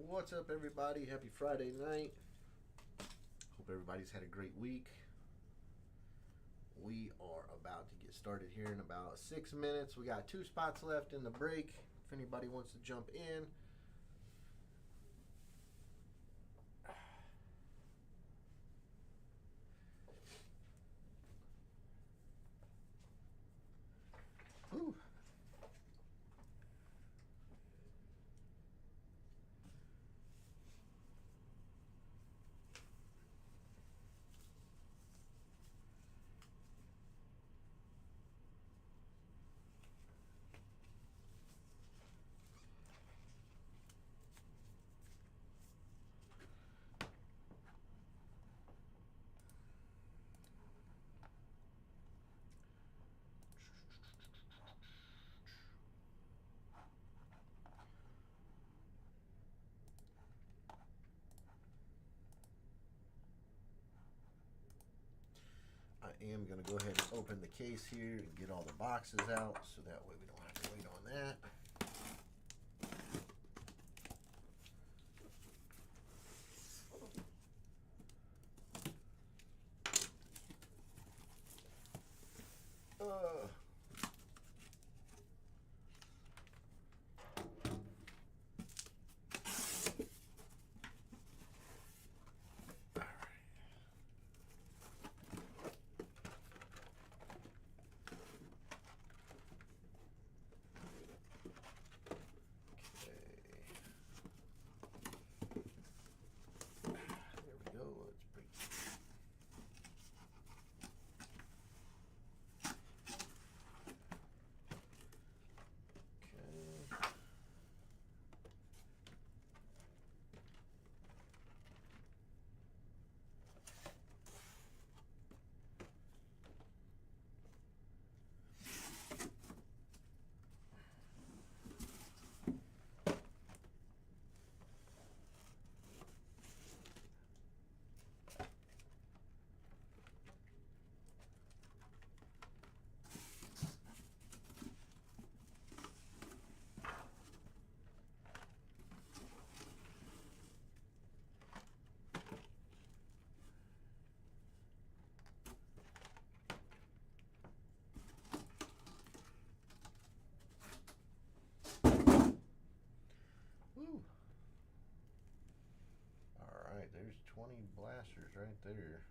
What's up, everybody? Happy Friday night. Hope everybody's had a great week. We are about to get started here in about 6 minutes. We got 2 spots left in the break. If anybody wants to jump in. Whew. I am going to go ahead and open the case here and get all the boxes out so that way we don't have to wait on that. Woo. All right, there's 20 blasters right there.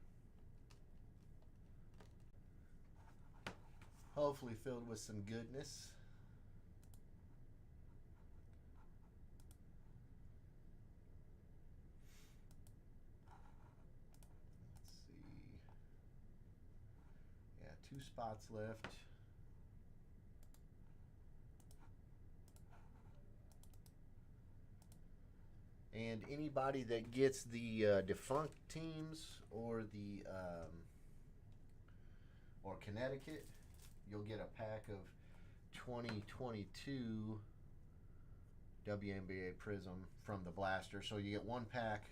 Hopefully filled with some goodness. Let's see. Yeah, 2 spots left. And anybody that gets the defunct teams or the or Connecticut, you'll get a pack of 2022 WNBA Prizm from the blaster. So you get 1 pack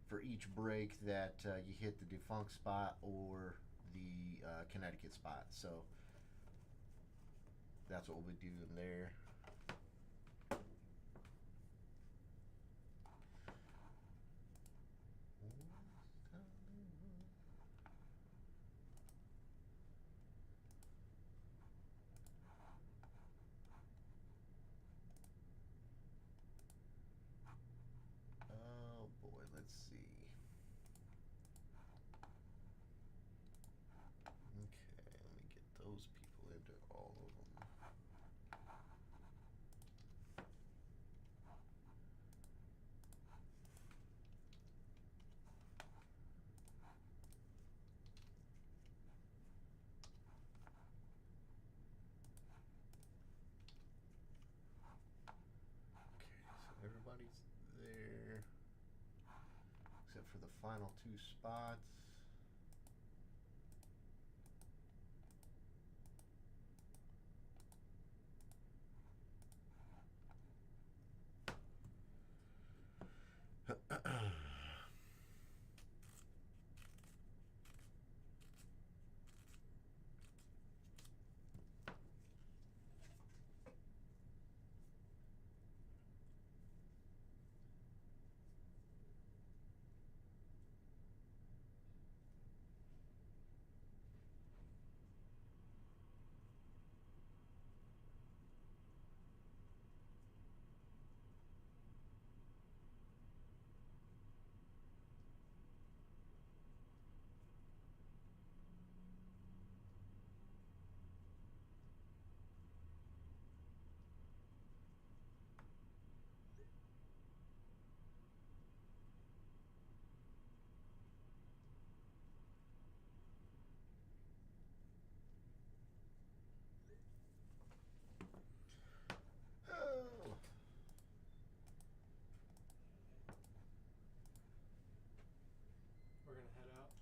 for each break that you hit the defunct spot or the Connecticut spot. So that's what we'll be doing there. Oh boy, let's see. Okay, let me get those people into all of them. Okay, so everybody's there except for the final 2 spots.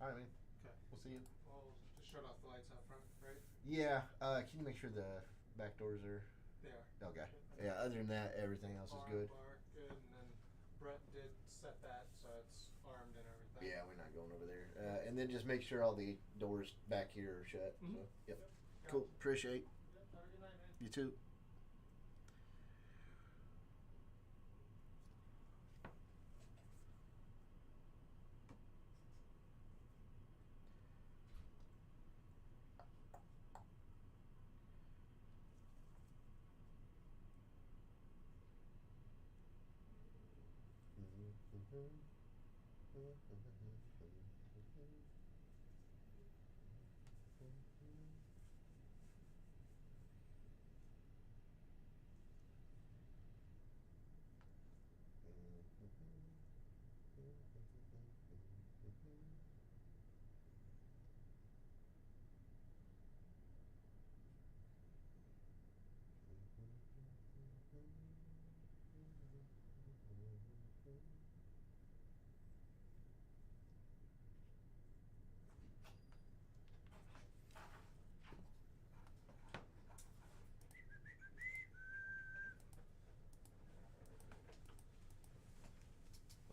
All right, man. Okay. We'll see you. Well, just shut off the lights out front, right? Yeah. Can you make sure the back doors are? They are. Okay. Yeah. Other than that, everything else is good. Bar, good, and then Brett did set that, so it's armed and everything. Yeah, we're not going over there. And then just make sure all the doors back here are shut. Mm-hmm. So, yep. Cool. Appreciate. Yep. Have a good night, man. You too.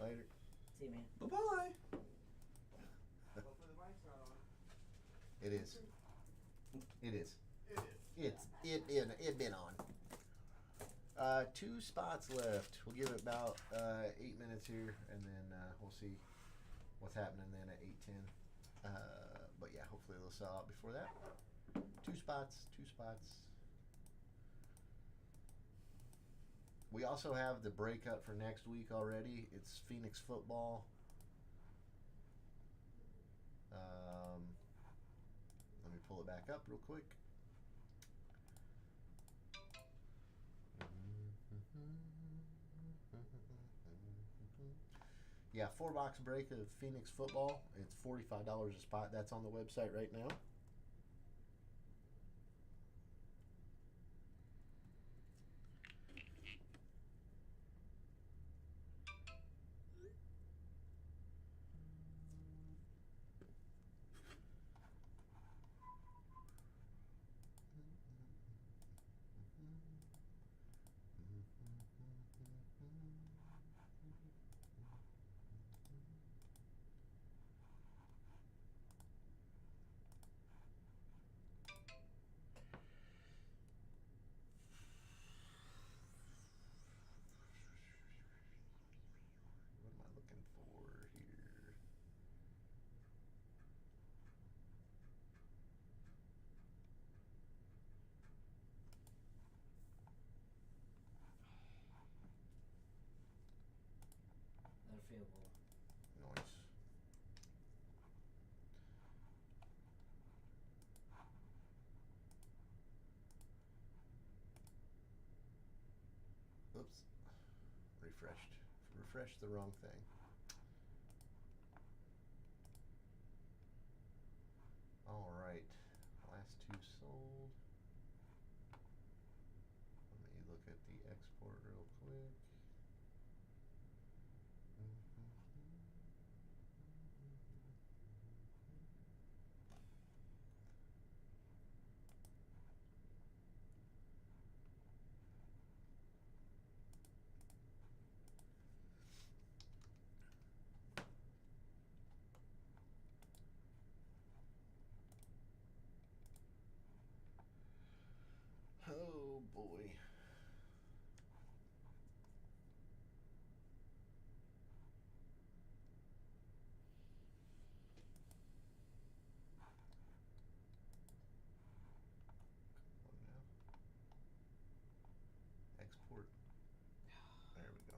Later. See you, man. Bye-bye. Hopefully the mic's not on. It is. It is. It is. It been on. 2 spots left. We'll give it about 8 minutes here, and then we'll see what's happening then at 8:10. But yeah, hopefully they'll sell out before that. 2 spots. 2 spots. We also have the breakup for next week already. It's Phoenix football. Let me pull it back up real quick. Yeah, 4-box break of Phoenix football. It's $45 a spot. That's on the website right now. What am I looking for here? Another field goal. Noise. Oops. Refreshed the wrong thing. All right. Last 2 sold. Let me look at the export real quick. Oh boy. Come on now. Export. There we go.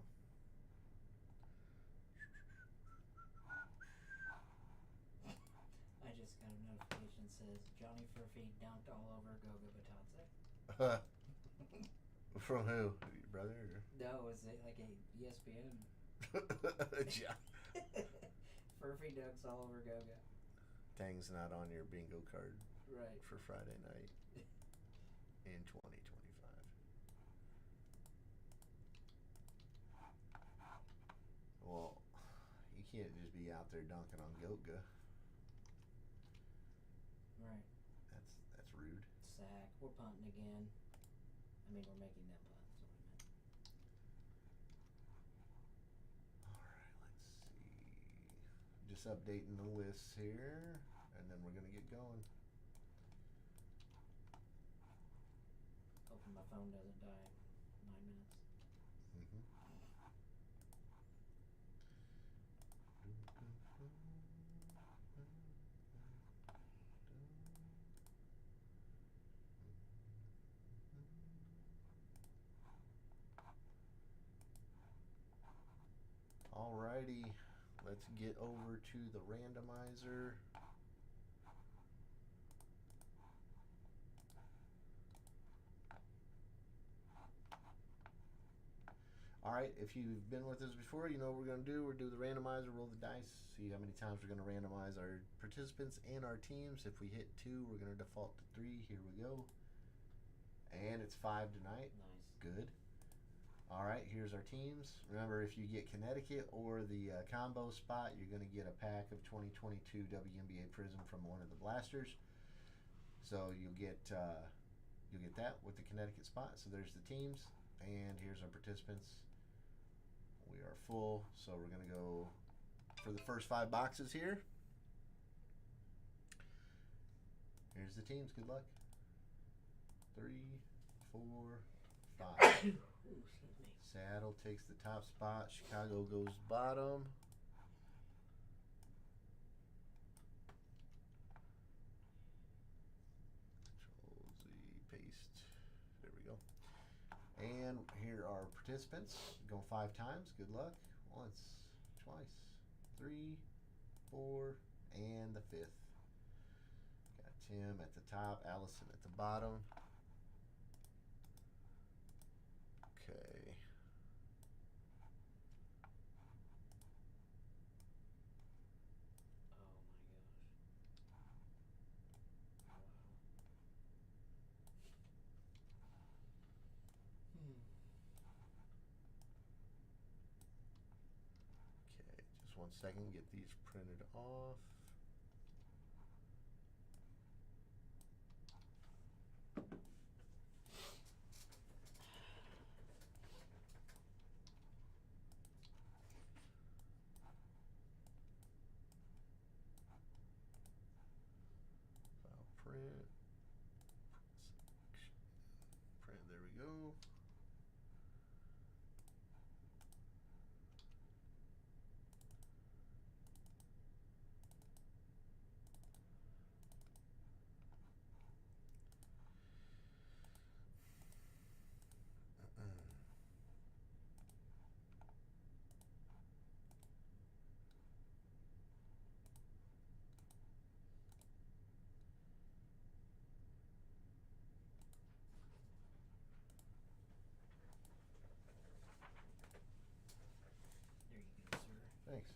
I just got a notification that says Johnny Furphy dunked all over Goga Batadze. From who? Your brother? Or? No, is it like a ESPN? Yeah. Furphy dunks all over Goga. Tang's not on your bingo card Right. for Friday night in 2025. Well, you can't just be out there dunking on Goga. sack. We're punting again. I mean, we're making them punt. That's what I meant. All right, let's see. Just updating the lists here, and then we're gonna get going. Hoping my phone doesn't die in 9 minutes. Mm-hmm. Alrighty, let's get over to the randomizer. Alright, if you've been with us before, you know what we're going to do. We'll do the randomizer, roll the dice, see how many times we're going to randomize our participants and our teams. If we hit 2, we're going to default to 3. Here we go. And it's 5 tonight. Nice. Good. Alright, here's our teams. Remember, if you get Connecticut or the combo spot, you're going to get a pack of 2022 WNBA Prizm from one of the blasters. So you'll get that with the Connecticut spot. So there's the teams, and here's our participants. We are full, so we're going to go for the first 5 boxes here. Here's the teams. Good luck. 3, 4, 5. Seattle takes the top spot. Chicago goes bottom. Control Z, paste. There we go. And here are participants. Go 5 times. Good luck. Once, twice, 3, 4, and the 5th. Got Tim at the top, Allison at the bottom. Okay. Okay, just 1 second, get these printed off. File print. Print, there we go. There you go, sir. Thanks.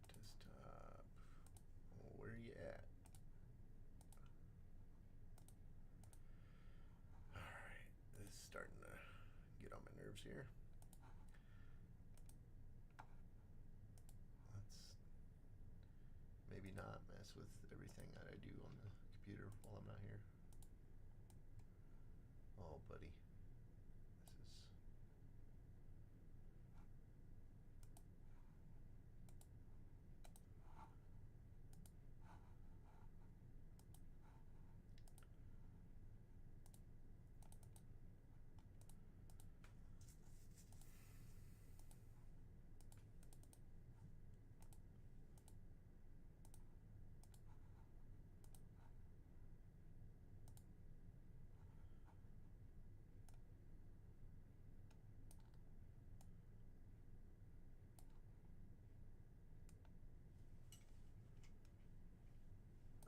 Desktop. Where you at? Alright, this is starting to get on my nerves here. Let's maybe not mess with everything that I do on the computer while I'm not here. Oh, buddy. This is...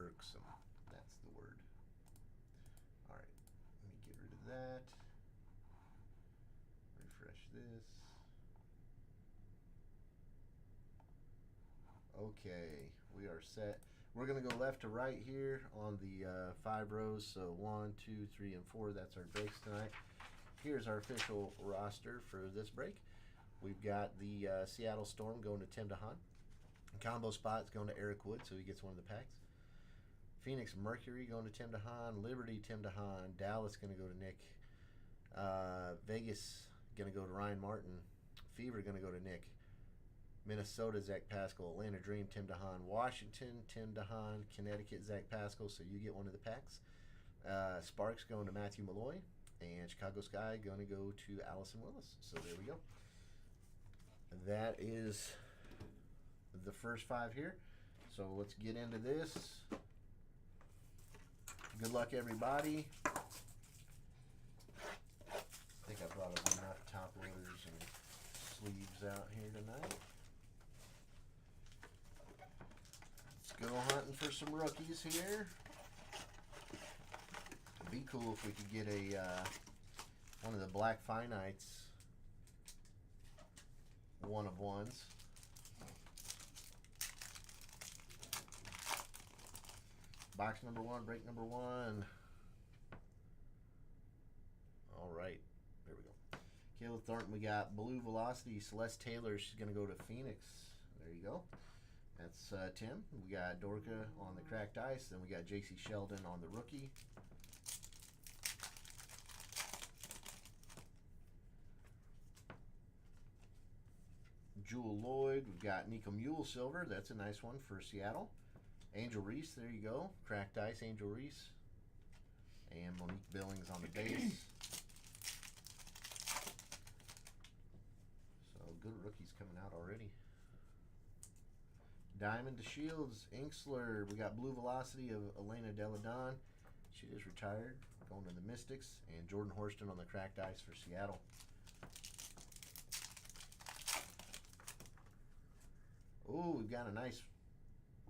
irksome. That's the word. Alright, let me get rid of that. Refresh this. Okay, We are set. We're going to go left to right here on the 5 rows. So 1, 2, 3, and 4. That's our breaks tonight. Here's our official roster for this break. We've got the Seattle Storm going to Tim DeHaan. Combo spot's going to Eric Wood, so he gets one of the packs. Phoenix Mercury going to Tim DeHaan. Liberty, Tim DeHaan. Dallas going to go to Nick. Vegas going to go to Ryan Martin. Fever going to go to Nick. Minnesota, Zach Pascal. Atlanta Dream, Tim DeHaan. Washington, Tim DeHaan. Connecticut, Zach Pascal, so you get one of the packs. Sparks going to Matthew Malloy. And Chicago Sky going to go to Allison Willis. So there we go. That is the first 5 here. So let's get into this. Good luck, everybody. I think I brought up enough top loaders and sleeves out here tonight. Let's go hunting for some rookies here. It'd be cool if we could get a one of the Black Finites 1 of 1s. Box number 1, break number 1. All right, there we go. Caleb Thornton, we got Blue Velocity. Celeste Taylor, she's going to go to Phoenix. There you go. That's Tim. We got Dorka on the cracked ice. Then we got JC Sheldon on the rookie. Jewel Lloyd. We've got Nico Mule Silver. That's a nice one for Seattle. Angel Reese, there you go. Cracked ice, Angel Reese. And Monique Billings on the base. So good rookies coming out already. Diamond to Shields, Inksler. We got Blue Velocity of Elena Deladon. She is retired, going to the Mystics. And Jordan Horston on the cracked ice for Seattle. Oh, we've got a nice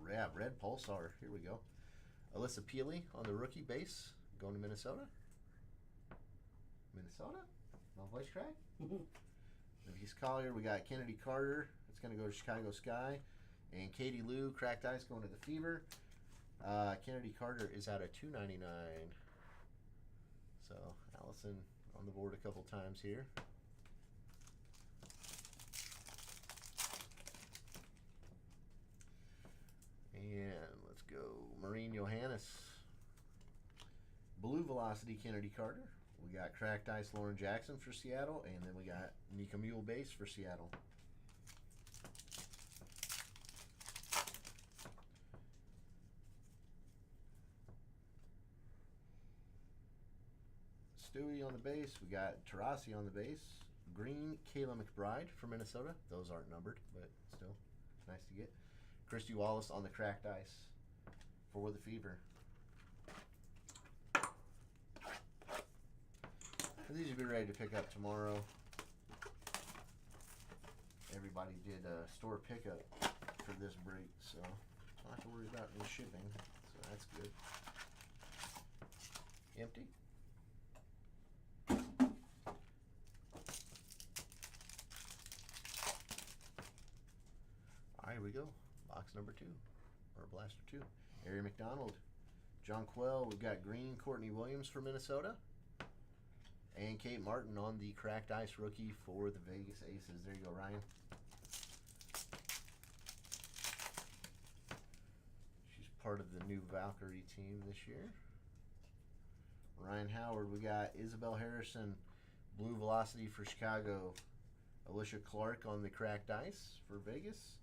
red Pulsar. Here we go. Alyssa Peely on the rookie base, going to Minnesota. Minnesota? No voice crack? He's Collier. We got Kennedy Carter. It's going to go to Chicago Sky. And Katie Lou, cracked ice, going to the Fever. Kennedy Carter is out of $2.99. So Allison on the board a couple times here. And let's go Maureen Johannes. Blue Velocity, Kennedy Carter. We got cracked ice, Lauren Jackson for Seattle. And then we got Nika Mule base for Seattle. Stewie on the base. We got Tarasi on the base. Green, Kayla McBride for Minnesota. Those aren't numbered, but still nice to get. Christy Wallace on the cracked ice for the Fever. And these will be ready to pick up tomorrow. Everybody did a store pickup for this break, so don't have to worry about any shipping. So that's good. Empty. Here we go. Box number 2, or blaster 2. Ari McDonald, John Quell. We've got green, Courtney Williams for Minnesota, and Kate Martin on the cracked ice rookie for the Vegas Aces. There you go, Ryan. She's part of the new Valkyrie team this year. Ryan Howard. We got Isabel Harrison, Blue Velocity for Chicago. Alicia Clark on the cracked ice for Vegas.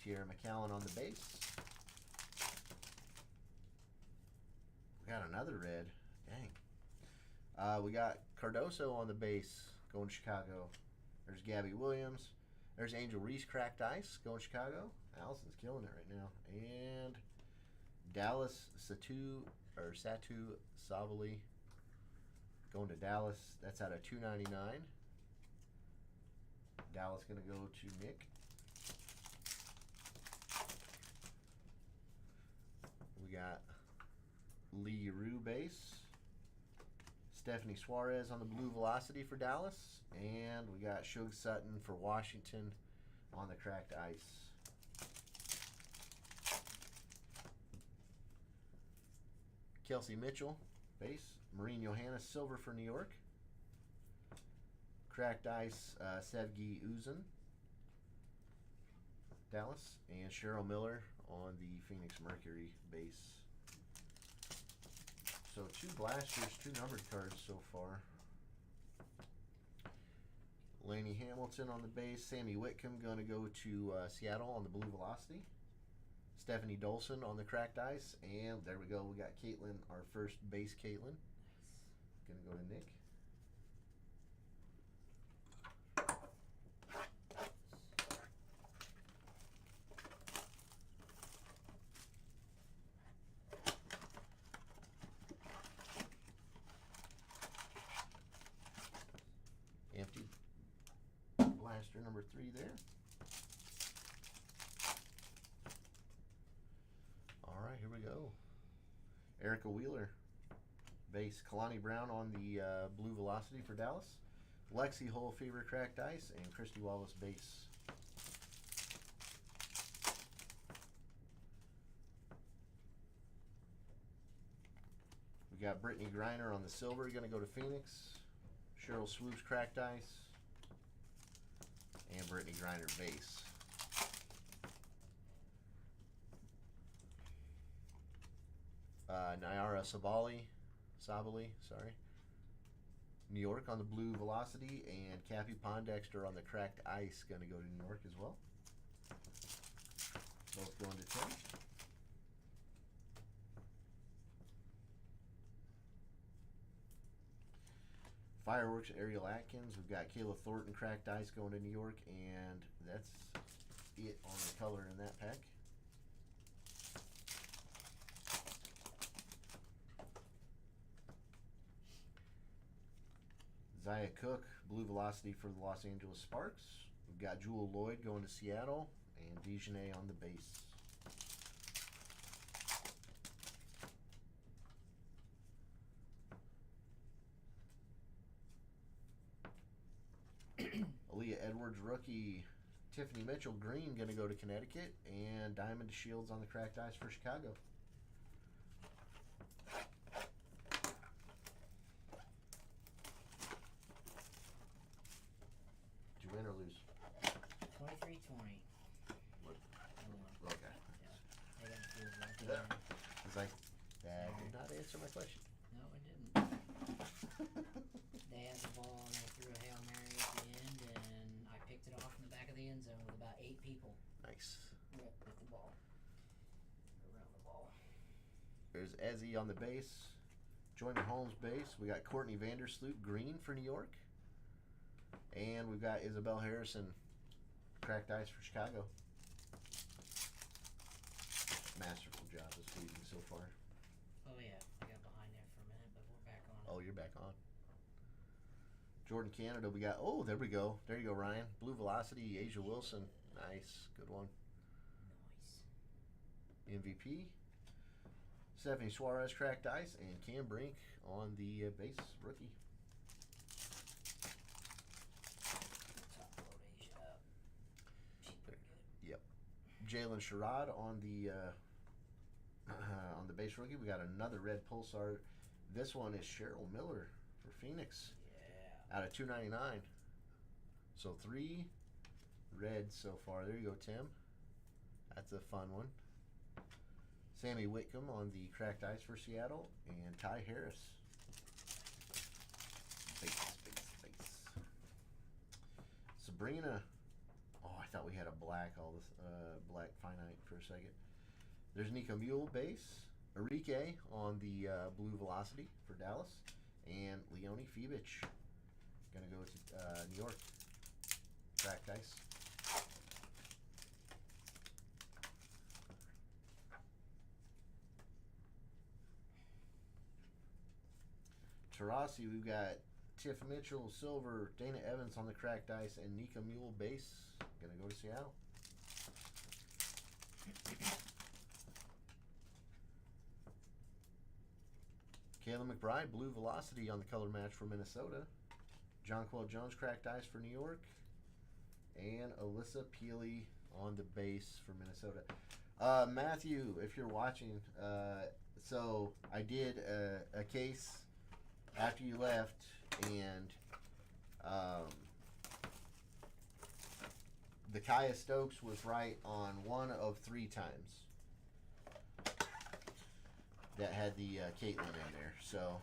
Tierra McAllen on the base. We got another red. Dang. We got Cardoso on the base going to Chicago. There's Gabby Williams. There's Angel Reese, cracked ice, going to Chicago. Allison's killing it right now. And Dallas Satu Savali going to Dallas. That's out of $2.99. Dallas going to go to Nick. We got Lee Rue base. Stephanie Suarez on the Blue Velocity for Dallas. And we got Shug Sutton for Washington on the cracked ice. Kelsey Mitchell, base. Marine Johannes, silver for New York. Cracked Ice, Sevgi Uzun, Dallas. And Cheryl Miller on the Phoenix Mercury base. So 2 blasters, 2 numbered cards so far. Laney Hamilton on the base. Sammy Whitcomb going to go to Seattle on the Blue Velocity. Stephanie Dolson on the Cracked Ice. And there we go. We got Caitlin, our first base Caitlin. Going to go to Nick. Empty blaster number 3 there. All right, here we go. Erica Wheeler, base. Kalani Brown on the Blue Velocity for Dallas. Lexi Hull Fever Cracked Ice, and Christy Wallace base. We got Brittany Griner on the silver, going to go to Phoenix. Cheryl Swoops Cracked Ice, and Brittany Griner base. Nyara Sabali, sorry. New York on the Blue Velocity, and Cappy Pondexter on the Cracked Ice, going to go to New York as well. Both going to Tim. Fireworks, Ariel Atkins. We've got Kayla Thornton, Cracked Ice, going to New York, and that's it on the color in that pack. Zaya Cook, Blue Velocity for the Los Angeles Sparks. We've got Jewel Lloyd going to Seattle, and Dejanay on the base. Aaliyah Edwards, rookie. Tiffany Mitchell, green, going to go to Connecticut, and Diamond Shields on the Cracked Ice for Chicago. Did you win or lose? 23-20. What? I won. Okay. Yeah. I got a few lucky Yeah. there. It's like, that did not answer my question. No, it didn't. They had the ball and they threw a Hail Mary at the end, and I picked it off in the back of the end zone with about 8 people Nice. with the ball. Around the ball. There's Ezzy on the base. Joyner Holmes base. We got Courtney Vandersloot, green for New York. And we've got Isabel Harrison, Cracked Ice for Chicago. Masterful job this season so far. Oh yeah, I got behind there for a minute, but we're back on. Oh, you're back on. Jordan Canada, we got, oh, there we go. There you go, Ryan. Blue Velocity, Asia Wilson. Nice. Good one. Nice. MVP. Stephanie Suarez, Cracked Ice, and Cam Brink on the base rookie. Top load Asia up. She's pretty good. Yep. Jalen Sherrod on the base rookie. We got another red pulsar. This one is Cheryl Miller for Phoenix. Yeah. Out of 299. So 3 reds so far. There you go, Tim. That's a fun one. Sammy Whitcomb on the Cracked Ice for Seattle, and Ty Harris. Base. Sabrina. Oh, I thought we had a black black finite for a second. There's Nico Mule base. Enrique on the Blue Velocity for Dallas, and Leonie Fibich gonna go to New York. Cracked Ice. Tarasi, we've got Tiff Mitchell, silver, Dana Evans on the Cracked Ice, and Nika Mule base. Gonna go to Seattle. Kayla McBride, Blue Velocity on the color match for Minnesota. Jonquel Jones, Cracked Ice for New York. And Alyssa Peely on the base for Minnesota. Matthew, if you're watching, so I did a case after you left, and the Kaya Stokes was right on 1 of 3 times that had the Caitlin in there. So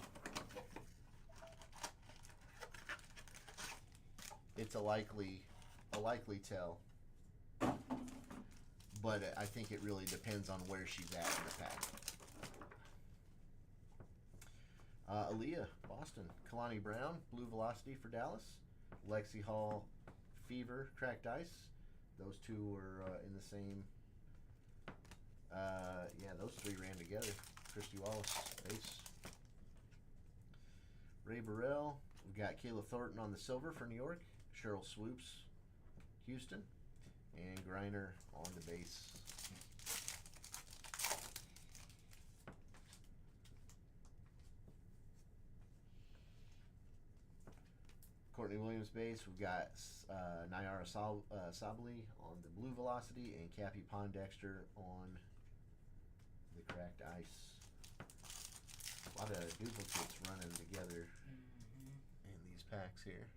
it's a likely tell, but I think it really depends on where she's at in the pack. Aaliyah, Boston. Kalani Brown, Blue Velocity for Dallas. Lexi Hall, Fever, Cracked Ice. Those two were in the same. Yeah, those 3 ran together. Christy Wallace, base. Ray Burrell. We've got Kayla Thornton on the silver for New York. Cheryl Swoops, Houston. And Griner on the base. Courtney Williams base. We've got Nyara Sabli on the Blue Velocity and Cappy Pondexter on the Cracked Ice. A lot of duplicates running together in these packs here.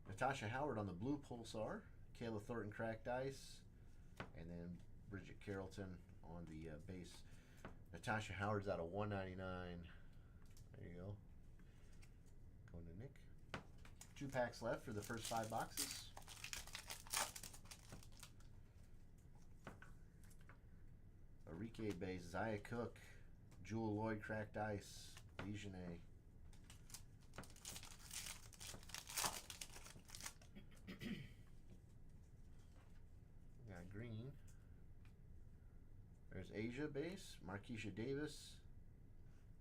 Natasha Howard on the Blue Pulsar. Kayla Thornton Cracked Ice. And then Bridget Carrollton on the base. Natasha Howard's out of 199. There you go. Going to Nick. 2 packs left for the first 5 boxes. Enrique base, Zaya Cook, Jewel Lloyd Cracked Ice, Legionnaire. Got green. There's Asia base, Marquisha Davis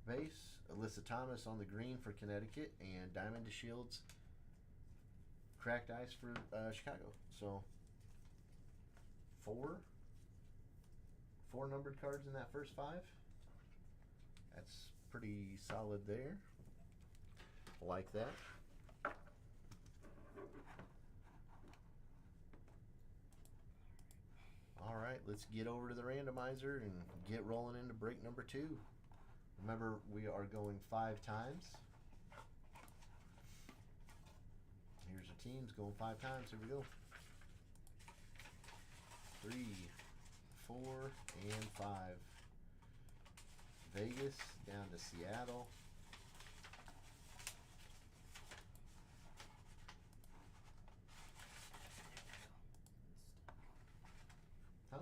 base, Alyssa Thomas on the green for Connecticut, and Diamond DeShields Cracked Ice for Chicago. So 4 numbered cards in that first 5. That's pretty solid there. Like that. All right, let's get over to the randomizer and get rolling into break number 2. Remember, we are going 5 times. Here's the teams going 5 times. Here we go. 3, 4, and 5. Vegas down to Seattle. Huh?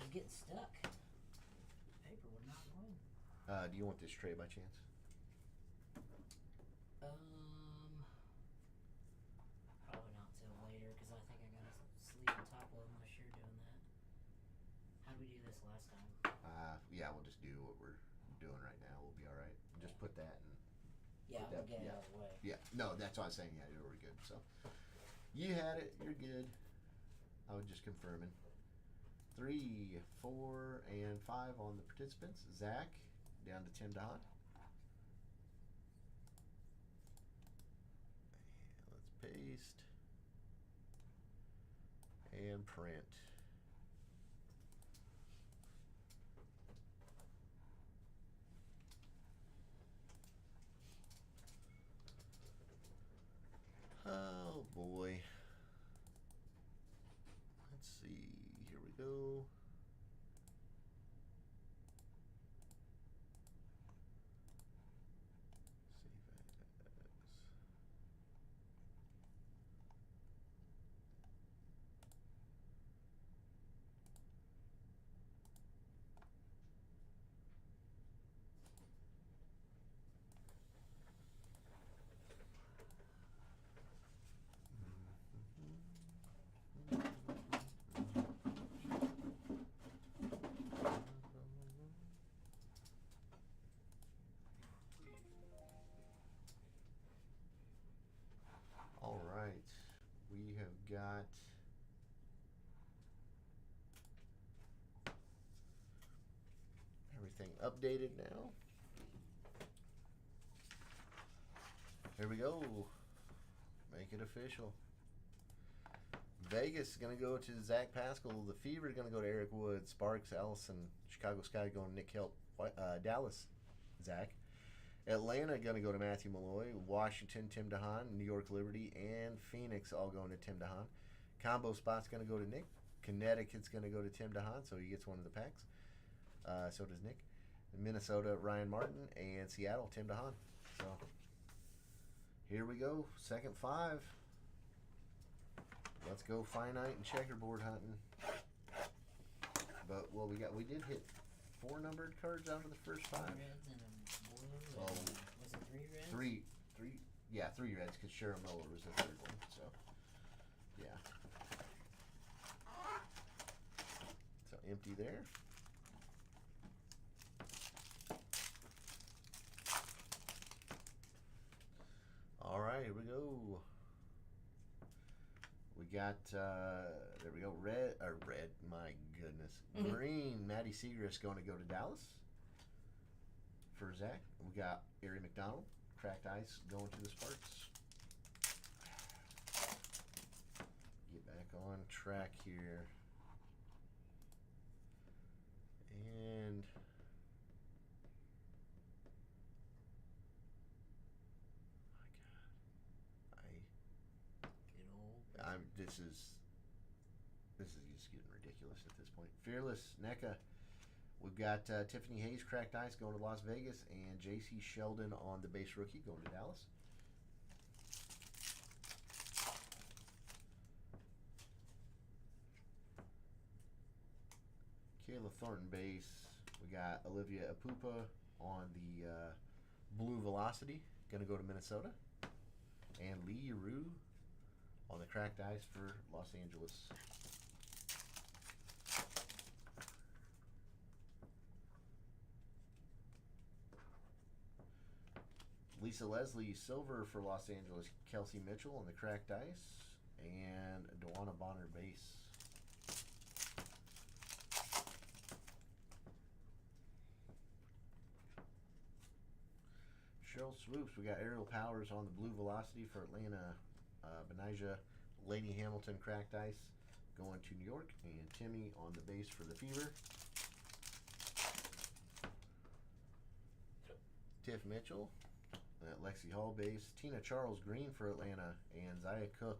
I'm getting stuck. Paper would not win. Do you want this tray by chance? Probably not till later because I think I gotta sleeve and top load my shirt doing that. How did we do this last time? Yeah, we'll just do what we're doing right now. We'll be all right. Just put that in. Yeah, Put we'll get it yeah. out of the way. Yeah, no, that's what I was saying. Yeah, you're good. So you had it. You're good. I was just confirming. 3, 4, and 5 on the participants. Zach down to $10. Let's paste and print. Oh boy. Let's see. Here we go. Save as. All right, we have got everything updated now. Here we go. Make it official. Vegas is going to go to Zach Pascal. The Fever is going to go to Eric Wood. Sparks, Allison. Chicago Sky going to Nick Help. Dallas, Zach. Atlanta going to go to Matthew Malloy. Washington, Tim DeHaan. New York Liberty and Phoenix all going to Tim DeHaan. Combo spot's going to go to Nick. Connecticut's going to go to Tim DeHaan, so he gets one of the packs. So does Nick. Minnesota, Ryan Martin. And Seattle, Tim DeHaan. So here we go. Second 5. Let's go finite and checkerboard hunting. But what we did hit 4 numbered cards out of the first 5. 3 reds and a blue. So Was it 3 reds? 3, yeah, 3 reds because Cheryl Miller was the third one. So yeah. So empty there. All right, here we go. We got there we go. Red, my goodness. Green, Maddie Segrist going to go to Dallas for Zach. We got Ari McDonald, cracked ice going to the Sparks. Get back on track here. And this is just getting ridiculous at this point. Fearless NECA. We've got Tiffany Hayes, cracked ice, going to Las Vegas, and JC Sheldon on the base rookie going to Dallas. Kayla Thornton base. We got Olivia Apupa on the blue velocity, going to go to Minnesota, and Lee Rue on the cracked ice for Los Angeles. Lisa Leslie, silver for Los Angeles. Kelsey Mitchell on the cracked ice, and Dewana Bonner base. Cheryl Swoops, we got Aerial Powers on the blue velocity for Atlanta. Benijah Lady Hamilton, cracked ice, going to New York, and Timmy on the base for the Fever. Tiff Mitchell, Lexi Hall base. Tina Charles green for Atlanta, and Zaya Cook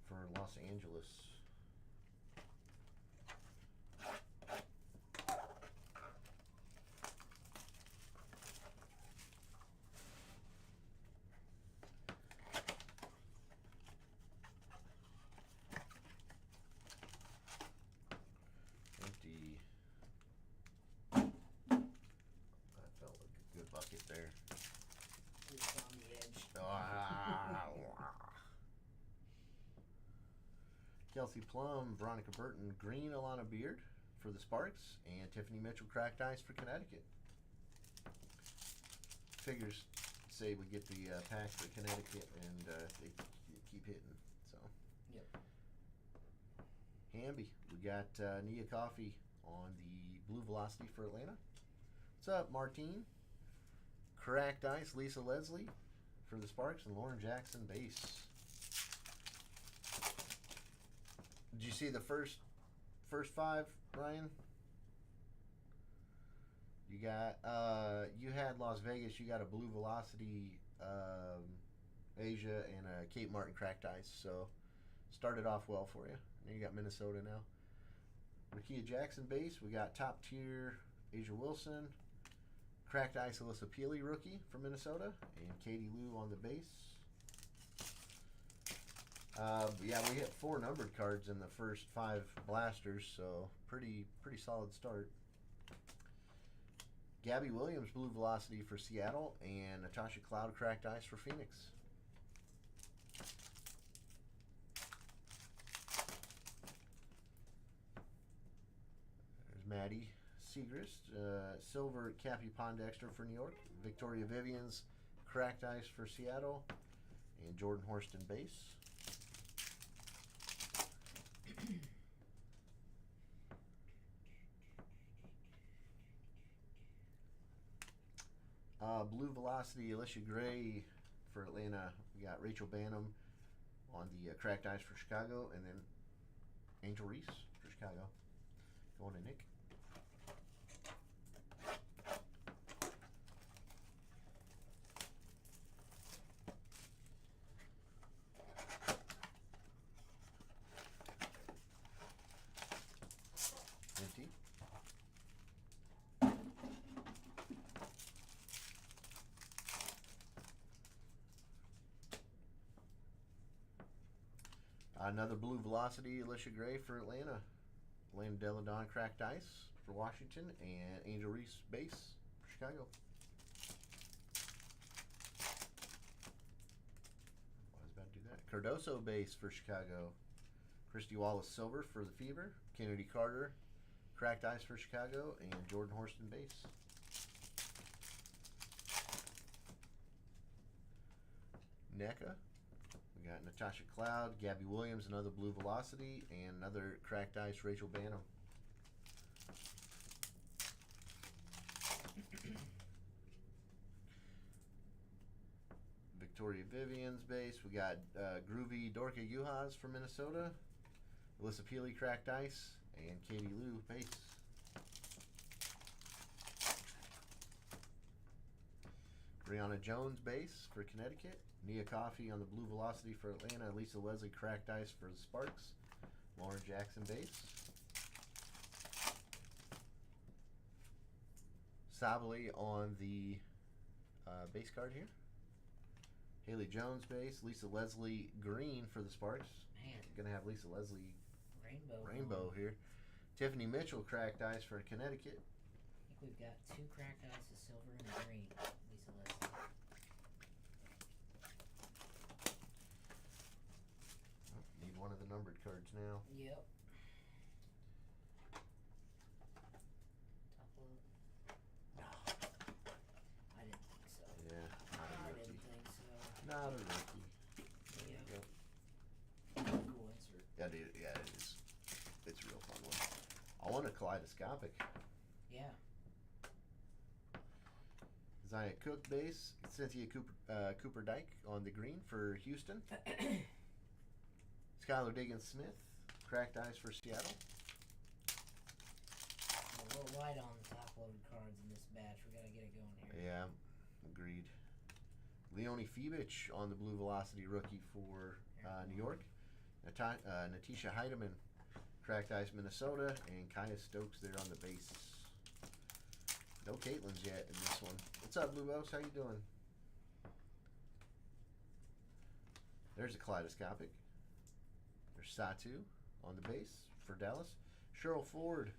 for Los Angeles. Bucket there. Just on the edge. Kelsey Plum, Veronica Burton, green Alana Beard for the Sparks, and Tiffany Mitchell, cracked ice for Connecticut. Figures say we get the pack for Connecticut, and they keep hitting. So. Yep. Hamby, we got Nia Coffey on the blue velocity for Atlanta. What's up, Martine? Cracked ice, Lisa Leslie for the Sparks, and Lauren Jackson base. Did you see the first 5, Ryan? You got you had Las Vegas. You got a blue velocity, Asia, and a Kate Martin cracked ice. So started off well for you. And you got Minnesota now. Rakia Jackson base. We got top tier Asia Wilson. Cracked ice, Alyssa Peely, rookie from Minnesota, and Katie Lou on the base. Yeah, we hit 4 numbered cards in the first 5 blasters, so pretty solid start. Gabby Williams, blue velocity for Seattle, and Natasha Cloud, cracked ice for Phoenix. There's Maddie Segrist, silver Cappy Pondexter for New York. Victoria Vivian's cracked ice for Seattle, and Jordan Horston base. Blue velocity Alicia Gray for Atlanta. We got Rachel Banham, on the cracked ice for Chicago, and then Angel Reese for Chicago. Going to Nick. Empty. Another blue velocity, Alicia Gray for Atlanta. Lane Deladon cracked ice for Washington, and Angel Reese base for Chicago. I was about to do that. Cardoso base for Chicago. Christy Wallace silver for the Fever. Kennedy Carter cracked ice for Chicago, and Jordan Horston base. NECA. We got Natasha Cloud, Gabby Williams, another blue velocity, and another cracked ice, Rachel Banham. Victoria Vivian's base. We got Groovy Dorka Juhas from Minnesota, Alyssa Peely cracked ice, and Katie Lou base. Brianna Jones base for Connecticut. Nia Coffey on the blue velocity for Atlanta. Lisa Leslie cracked ice for the Sparks. Lauren Jackson base. Sabali on the base card here. Haley Jones base. Lisa Leslie green for the Sparks. Man. Gonna have Lisa Leslie rainbow here. Tiffany Mitchell cracked ice for Connecticut. I think we've got 2 cracked ice, a silver and a green. Lisa Leslie. Need one of the numbered cards now. Yep. Top load. No. I didn't think so. Yeah, not a I rookie. didn't think so. Not a rookie. Yeah. Yep. Cool insert. Yeah, dude, yeah, it is. It's a real fun one. I want a kaleidoscopic. Yeah. Zaya Cook base. Cynthia Cooper Dyke on the green for Houston. Skylar Diggins Smith, cracked ice for Seattle. A little light on the top loaded cards in this batch. We gotta get it going here. Yeah, agreed. Leonie Fibich on the blue velocity rookie for New York. Natisha Heidemann, cracked ice Minnesota, and Kaya Stokes there on the base. No Caitlin's yet in this one. What's up, Blue Bows? How you doing? There's a kaleidoscopic. There's Satu on the base for Dallas. Cheryl Ford,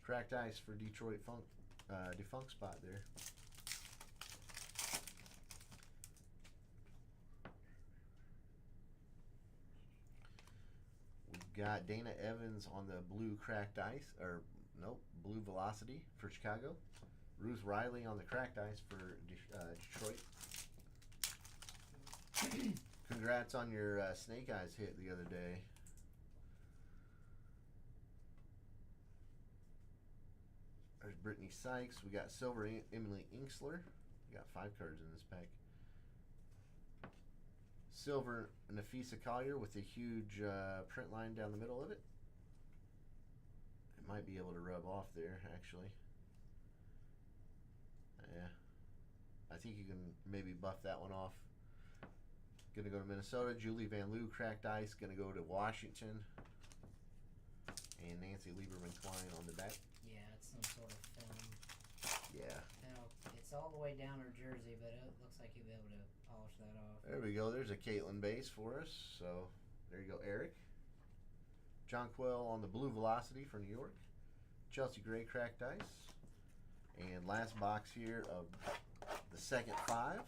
cracked ice for Detroit defunct spot there. We've got Dana Evans on the blue cracked ice, or nope, blue velocity for Chicago. Ruth Riley on the cracked ice for Detroit. Congrats on your Snake Eyes hit the other day. There's Brittany Sykes. We got silver Emily Inksler. We got 5 cards in this pack. Silver Nafisa Collier with a huge print line down the middle of it. It might be able to rub off there, actually. Yeah. I think you can maybe buff that one off. Gonna go to Minnesota. Julie Van Loo, cracked ice. Gonna go to Washington. And Nancy Lieberman Klein on the back. Yeah, it's some sort of film. Yeah. Now, it's all the way down her jersey, but it looks like you'll be able to polish that off. There we go. There's a Caitlin base for us. So there you go, Eric. John Quell on the blue velocity for New York. Chelsea Gray, cracked ice. And last box here of the second 5.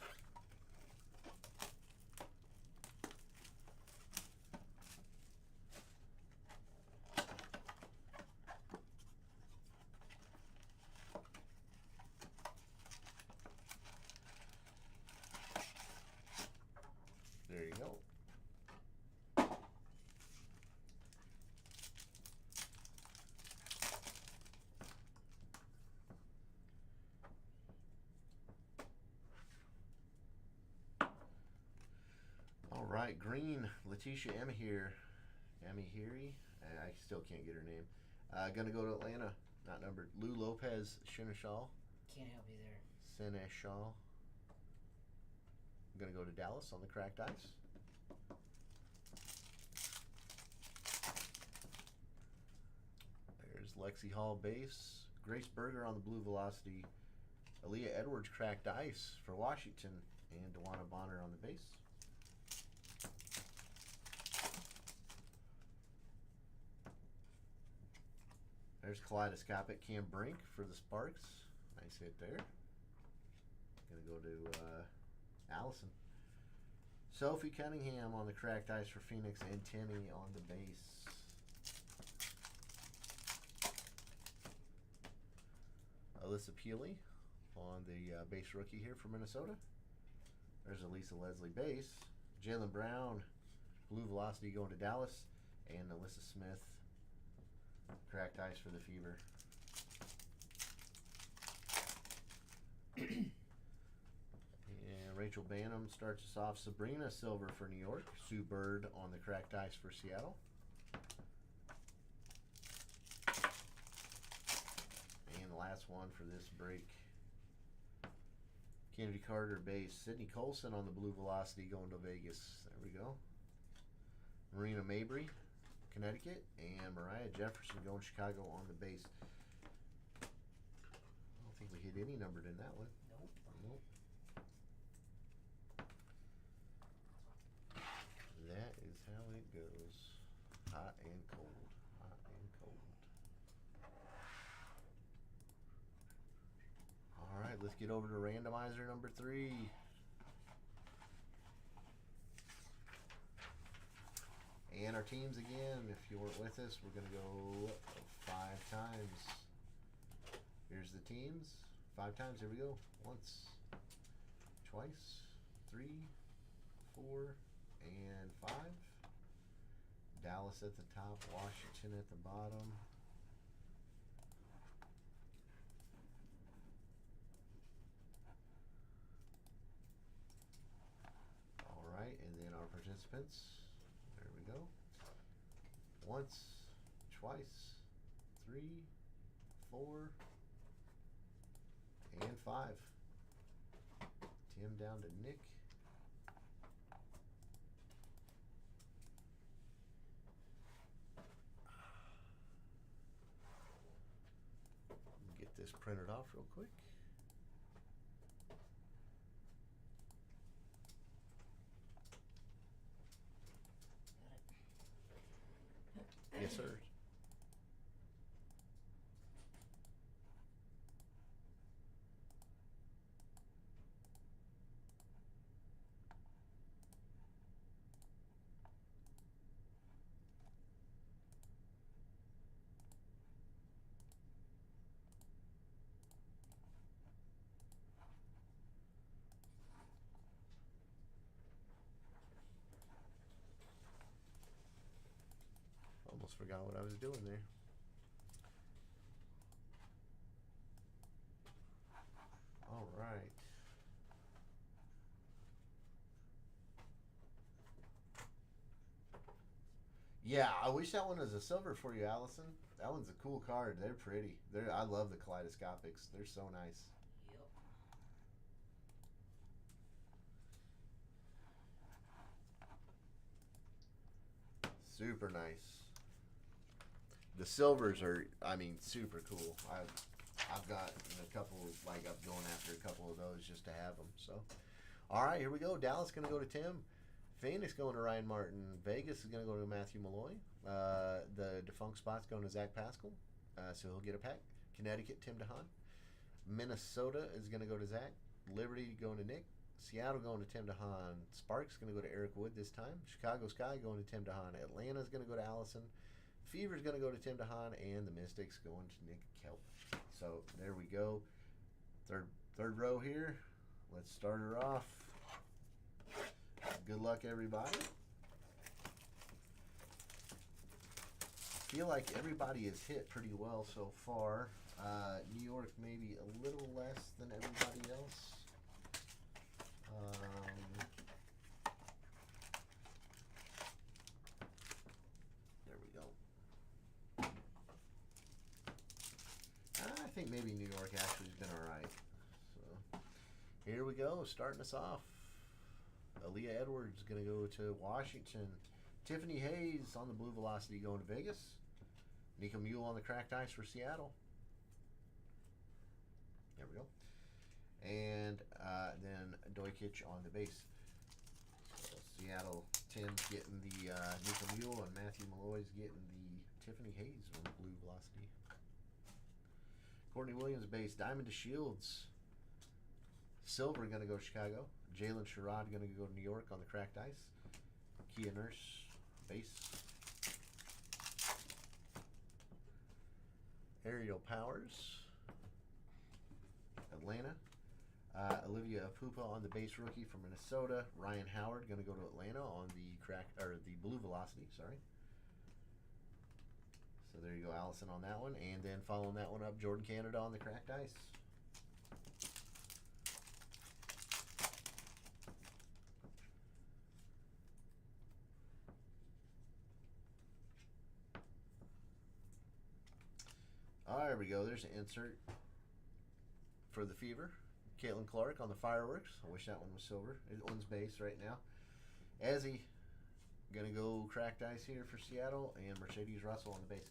There you go. right, green, Letitia Amihiri. I still can't get her name. Gonna go to Atlanta, not numbered. Lou Lopez Seneschal. Can't help you there. Seneschal. Gonna go to Dallas on the cracked ice. There's Lexi Hall base. Grace Berger on the blue velocity. Aaliyah Edwards cracked ice for Washington. And Dewana Bonner on the base. There's Kaleidoscopic Cam Brink for the Sparks. Nice hit there. Gonna go to Allison. Sophie Cunningham on the cracked ice for Phoenix and Timmy on the base. Alyssa Peely on the base rookie here for Minnesota. There's Elisa Leslie base. Jalen Brown, blue velocity going to Dallas. And Alyssa Smith, cracked ice for the Fever. And Rachel Banham starts us off. Sabrina Silver for New York. Sue Bird on the cracked ice for Seattle. And the last one for this break. Kennedy Carter base. Sydney Colson on the blue velocity going to Vegas. There we go. Marina Mabry, Connecticut, and Mariah Jefferson going to Chicago on the base. I don't think we hit any numbered in that one. Nope. That is how it goes. Hot and cold. Hot and cold. All right, let's get over to randomizer number 3. And our teams again. If you weren't with us, we're going to go 5 times. Here's the teams. 5 times. Here we go. Once, twice, 3, 4, and 5. Dallas at the top, Washington at the bottom. All right, and then our participants. There we go. Once, twice, 3, 4, and 5. Tim down to Nick. Get this printed off real quick. Yes, sir. Almost forgot what I was doing there. All right. Yeah, I wish that one was a silver for you, Allison. That one's a cool card. They're pretty. I love the kaleidoscopics. They're so nice. Yep. Super nice. The silvers are, super cool. I've got a couple, I'm going after a couple of those just to have them. So, all right, here we go. Dallas going to go to Tim. Phoenix going to Ryan Martin. Vegas is going to go to Matthew Malloy. The defunct spot's going to Zach Pascal, so he'll get a pack. Connecticut, Tim DeHaan. Minnesota is going to go to Zach. Liberty going to Nick. Seattle going to Tim DeHaan. Sparks going to go to Eric Wood this time. Chicago Sky going to Tim DeHaan. Atlanta is going to go to Allison. Fever's going to go to Tim DeHaan, and the Mystics going to Nick Kelp. So there we go. Third row here. Let's start her off. Good luck, everybody. Feel like everybody has hit pretty well so far. New York maybe a little less than everybody else. think maybe New York actually has been alright. So here we go, starting us off. Aaliyah Edwards going to go to Washington. Tiffany Hayes on the Blue Velocity going to Vegas. Nico Mule on the cracked ice for Seattle. There we go. And then Dojkic on the base. So Seattle, Tim's getting the Nico Mule, and Matthew Malloy's getting the Tiffany Hayes on the Blue Velocity. Courtney Williams base. Diamond to Shields. Silver going to go to Chicago. Jalen Sherrod going to go to New York on the cracked ice. Kia Nurse base. Aerial Powers, Atlanta. Olivia Pupa on the base rookie from Minnesota. Ryan Howard going to go to Atlanta on the Blue Velocity. Sorry. So there you go, Allison on that one, and then following that one up, Jordan Canada on the cracked ice. There we go. There's an insert for the Fever. Caitlin Clark on the Fireworks. I wish that one was silver. It one's base right now. Ezzy gonna go cracked ice here for Seattle, and Mercedes Russell on the base.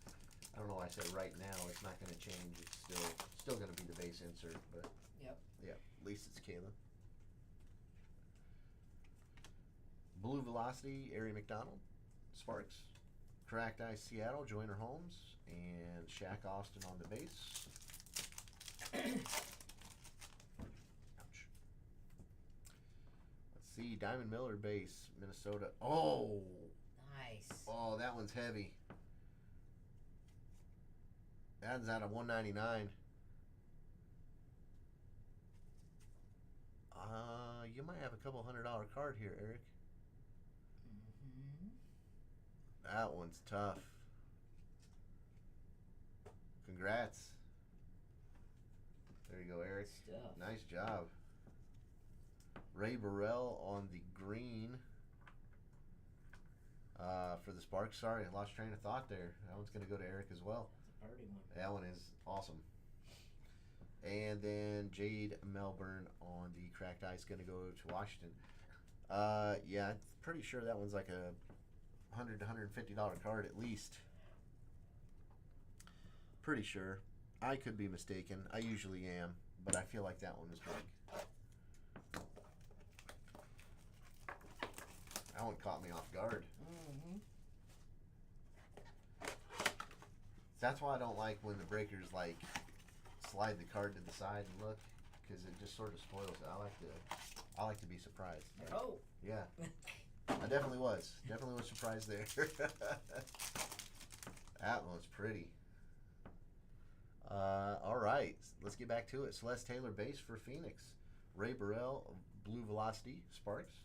I don't know why I said right now. It's not gonna change. It's still gonna be the base insert, but Yep. yeah, at least it's Caitlin. Blue Velocity, Ari McDonald, Sparks. Cracked ice Seattle, Joyner Holmes, and Shaq Austin on the base. Ouch. Let's see, Diamond Miller base, Minnesota. Oh! Nice. Oh, that one's heavy. That's out of 199. You might have a couple $100 card here, Eric. That one's tough. Congrats. There you go, Eric. Stuff. Nice job. Ray Burrell on the green for the Sparks. Sorry, I lost train of thought there. That one's going to go to Eric as well. That's a party one. That one is awesome. And then Jade Melbourne on the cracked ice, going to go to Washington. Yeah, I'm pretty sure that one's like a $100 to $150 card at least. Pretty sure. I could be mistaken. I usually am, but I feel like that one was big. That one caught me off guard. Mm-hmm. That's why I don't like when the breakers like slide the card to the side and look, because it just sort of spoils it. I like to be surprised. Oh. Yeah. I definitely was. Definitely was surprised there. That one's pretty. All right. Let's get back to it. Celeste Taylor base for Phoenix. Ray Burrell, Blue Velocity, Sparks.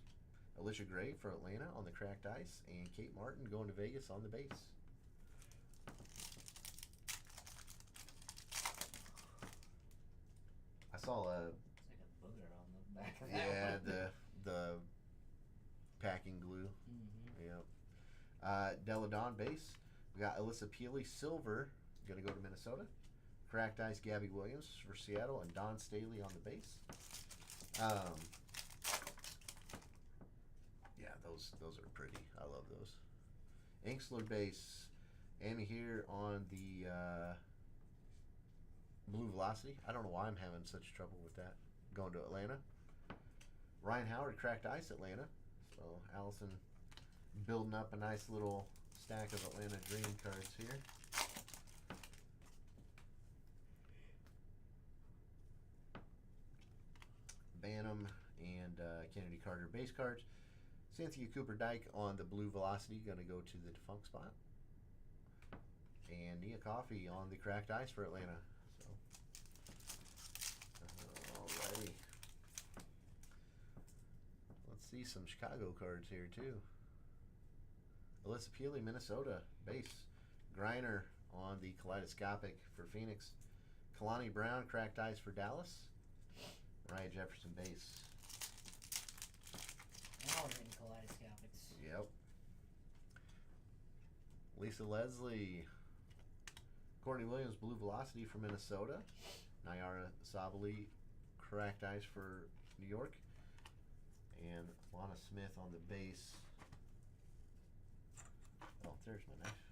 Alicia Gray for Atlanta on the cracked ice. And Kate Martin going to Vegas on the base. I saw a... It's like a booger on the back of that Yeah, one. the packing glue. Mm-hmm. Yep. Deladon base. We got Alyssa Peely Silver going to go to Minnesota. Cracked ice Gabby Williams for Seattle, and Don Staley on the base. Yeah, those are pretty. I love those. Inksler base. Amy here on the Blue Velocity. I don't know why I'm having such trouble with that. Going to Atlanta. Ryan Howard cracked ice Atlanta. So Allison building up a nice little stack of Atlanta Dream cards here. Bantam and Kennedy Carter base cards. Cynthia Cooper Dyke on the Blue Velocity, going to go to the defunct spot. And Nia Coffey on the cracked ice for Atlanta. So, alrighty. Let's see some Chicago cards here too. Alyssa Peely, Minnesota base. Griner on the Kaleidoscopic for Phoenix. Kalani Brown cracked ice for Dallas. Ryan Jefferson base. Now we're hitting kaleidoscopics. Yep. Lisa Leslie. Courtney Williams, Blue Velocity for Minnesota. Nyara Sabali, cracked ice for New York. And Lana Smith on the base. Oh, there's my knife.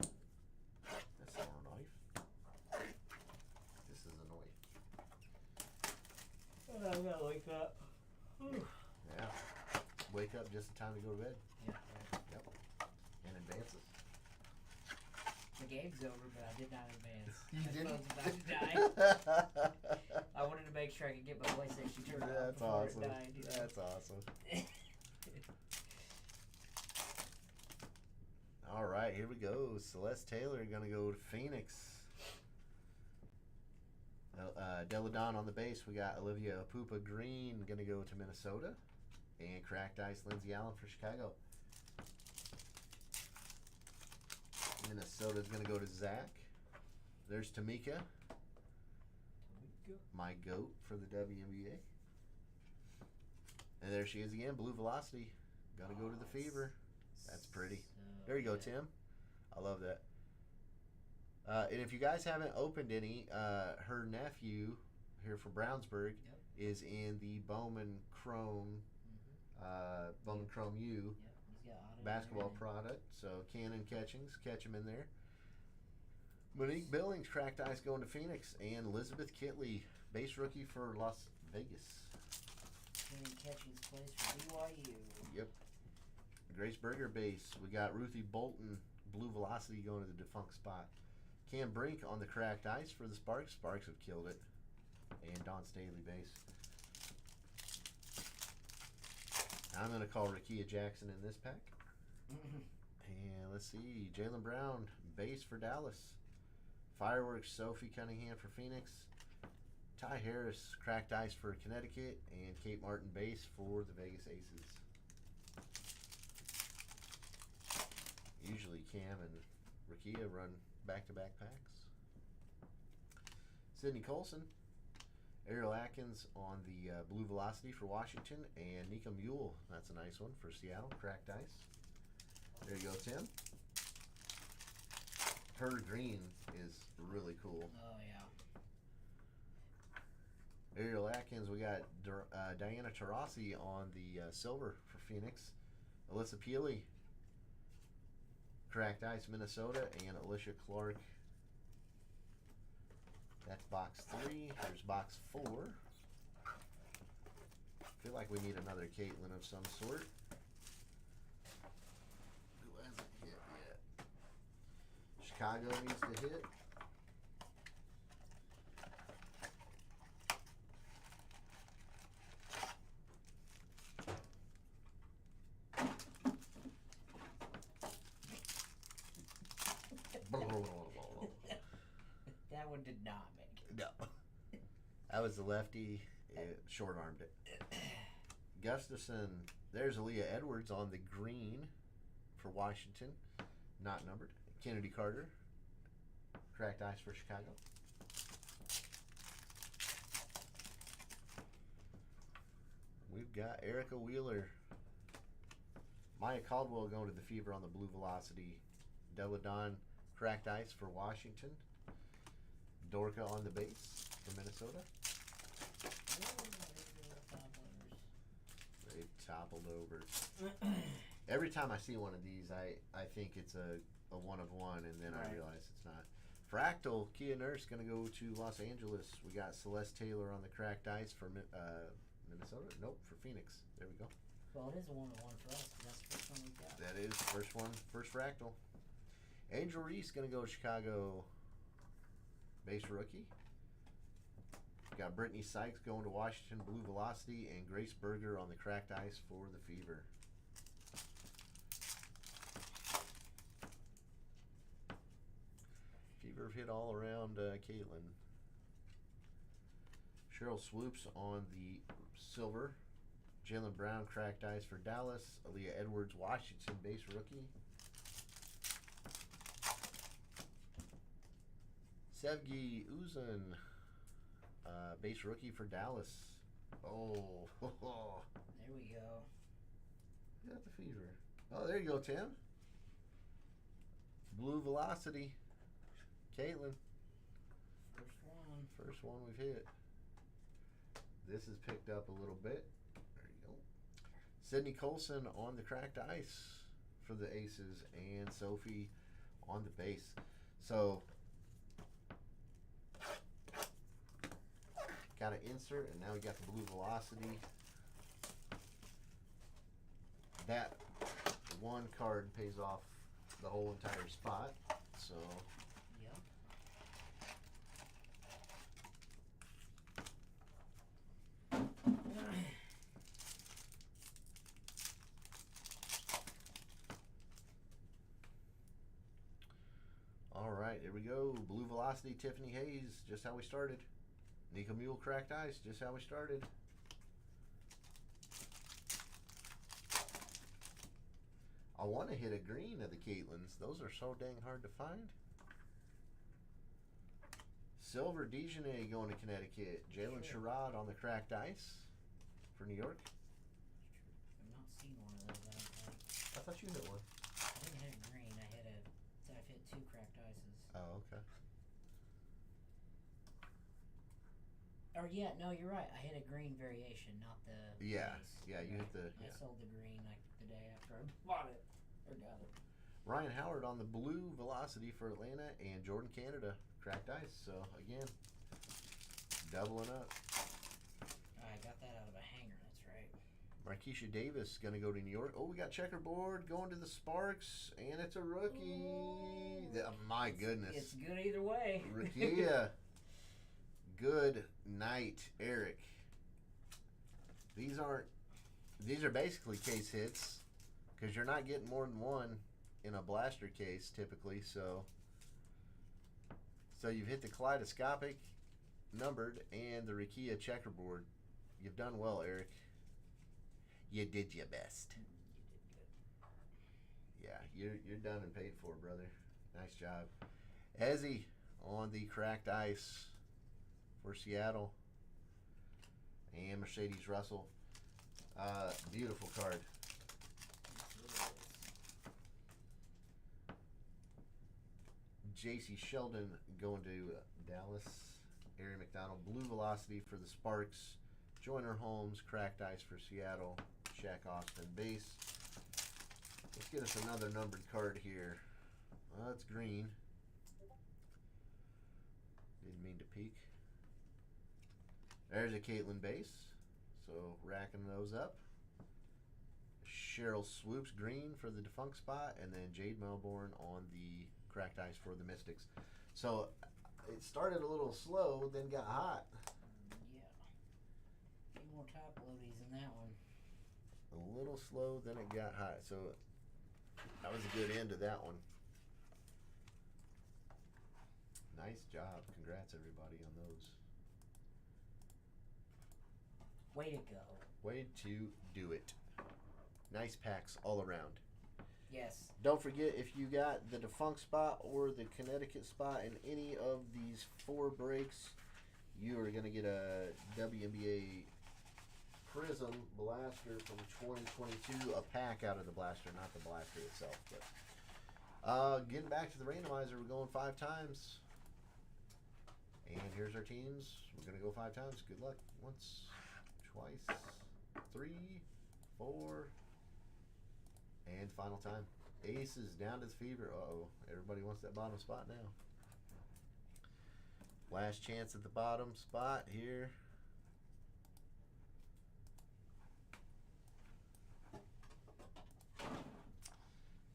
That's not a knife. This is a knife. Oh, I gotta wake up. Yeah. Wake up just in time to go to bed. Yeah. Yep. And advances. The game's over, but I did not advance. You My didn't? phone's about to die. I wanted to make sure I could get my PlayStation turned off That's before awesome. it died. You know? That's awesome. All right, here we go. Celeste Taylor going to go to Phoenix. Deladon on the base. We got Olivia Pupa Green going to go to Minnesota. And cracked ice Lindsay Allen for Chicago. Minnesota's going to go to Zach. There's Tamika. My GOAT for the WNBA. And there she is again. Blue Velocity. Got to go to the Fever. That's pretty. There you go, Tim. I love that. And if you guys haven't opened any, her nephew here from Brownsburg is in the Bowman Chrome U basketball product. So Cannon Catchings, catch him in there. Monique Billings, cracked ice going to Phoenix, and Elizabeth Kitley, base rookie for Las Vegas. Cannon Catchings plays for BYU. Yep. Grace Berger base. We got Ruthie Bolton, Blue Velocity going to the defunct spot. Cam Brink on the cracked ice for the Sparks. Sparks have killed it. And Don Staley base. I'm going to call Rakia Jackson in this pack. And let's see. Jaylen Brown, base for Dallas. Fireworks, Sophie Cunningham for Phoenix. Ty Harris, cracked ice for Connecticut. And Kate Martin, base for the Vegas Aces. Usually Cam and Rakia run back-to-back packs. Sydney Colson. Ariel Atkins on the Blue Velocity for Washington. And Nika Mule, that's a nice one for Seattle. Cracked ice. There you go, Tim. Her green is really cool. Oh, yeah. Ariel Atkins, we got Diana Taurasi on the silver for Phoenix. Alyssa Peely, cracked ice Minnesota, and Alicia Clark. That's box 3. Here's box 4. Feel like we need another Caitlin of some sort. Who hasn't hit yet? Chicago needs to hit. That one did not make it. No. That was the lefty. It short-armed it. Gustafson. There's Aaliyah Edwards on the green for Washington. Not numbered. Kennedy Carter. Cracked ice for Chicago. We've got Erica Wheeler. Maya Caldwell going to the Fever on the Blue Velocity. Deladon, cracked ice for Washington. Dorka on the base for Minnesota. They toppled over. Every time I see one of these, I think it's a one of one, and then I realize it's not. Fractal, Kia Nurse going to go to Los Angeles. We got Celeste Taylor on the cracked ice for Minnesota. Nope, for Phoenix. There we go. Well, it is a one-on-one for us, because that's the first one we got. That is first one, first Fractal. Angel Reese going to go to Chicago. Base rookie. Got Brittany Sykes going to Washington, Blue Velocity, and Grace Berger on the cracked ice for the Fever. Fever have hit all around Caitlin. Cheryl Swoops on the silver. Jaylen Brown, cracked ice for Dallas. Aaliyah Edwards, Washington, base rookie. Sevgi Uzun, base rookie for Dallas. Oh, there we go. Got the Fever. Oh, there you go, Tim. Blue Velocity. Caitlin. First one. First one we've hit. This is picked up a little bit. There you go. Sydney Colson on the cracked ice for the Aces, and Sophie on the base. So, got an insert, and now we got the blue velocity. That one card pays off the whole entire spot. So, Yep. all right, here we go. Blue velocity, Tiffany Hayes, just how we started. Nika Mule cracked ice, just how we started. I want to hit a green of the Caitlins. Those are so dang hard to find. Silver Dijonay going to Connecticut. Jalen Sherrod on the cracked ice for New York. I've not seen one of those, I don't think. I thought you hit one. I didn't hit a green. I've hit 2 cracked ices. Oh, okay. Or yeah, no, you're right. I hit a green variation, not the Yeah, base. yeah, you hit the. I Yeah. sold the green like the day after I bought it or got it. Ryan Howard on the blue velocity for Atlanta, and Jordan Canada cracked ice. So again, doubling up. I got that out of a hanger. That's right. Marquisha Davis going to go to New York. Oh, we got checkerboard going to the Sparks, and it's a rookie. My goodness. It's good either way. Rakia. Good night, Eric. These are basically case hits because you're not getting more than one in a blaster case typically. So you've hit the kaleidoscopic, numbered, and the Rakia checkerboard. You've done well, Eric. You did your best. You did good. Yeah, you're done and paid for, brother. Nice job. Ezzy on the cracked ice for Seattle, and Mercedes Russell. Beautiful card. J.C. Sheldon going to Dallas. Ari McDonald, blue velocity for the Sparks. Joyner Holmes, cracked ice for Seattle. Shaq Austin, base. Let's get us another numbered card here. It's green. Didn't mean to peek. There's a Caitlin base. So racking those up. Cheryl Swoops, green for the defunct spot, and then Jade Melbourne on the cracked ice for the Mystics. So it started a little slow, then got hot. Yeah. A few more top loadies in that one. A little slow, then it got hot. So that was a good end to that one. Nice job. Congrats, everybody, on those. Way to go. Way to do it. Nice packs all around. Yes. Don't forget, if you got the defunct spot or the Connecticut spot in any of these 4 breaks, you are going to get a WNBA Prizm blaster from 2022, a pack out of the blaster, not the blaster itself. But getting back to the randomizer, we're going 5 times. And here's our teams. We're going to go 5 times. Good luck. Once, twice, 3, 4, and final time. Aces down to the fever. Uh-oh. Everybody wants that bottom spot now. Last chance at the bottom spot here.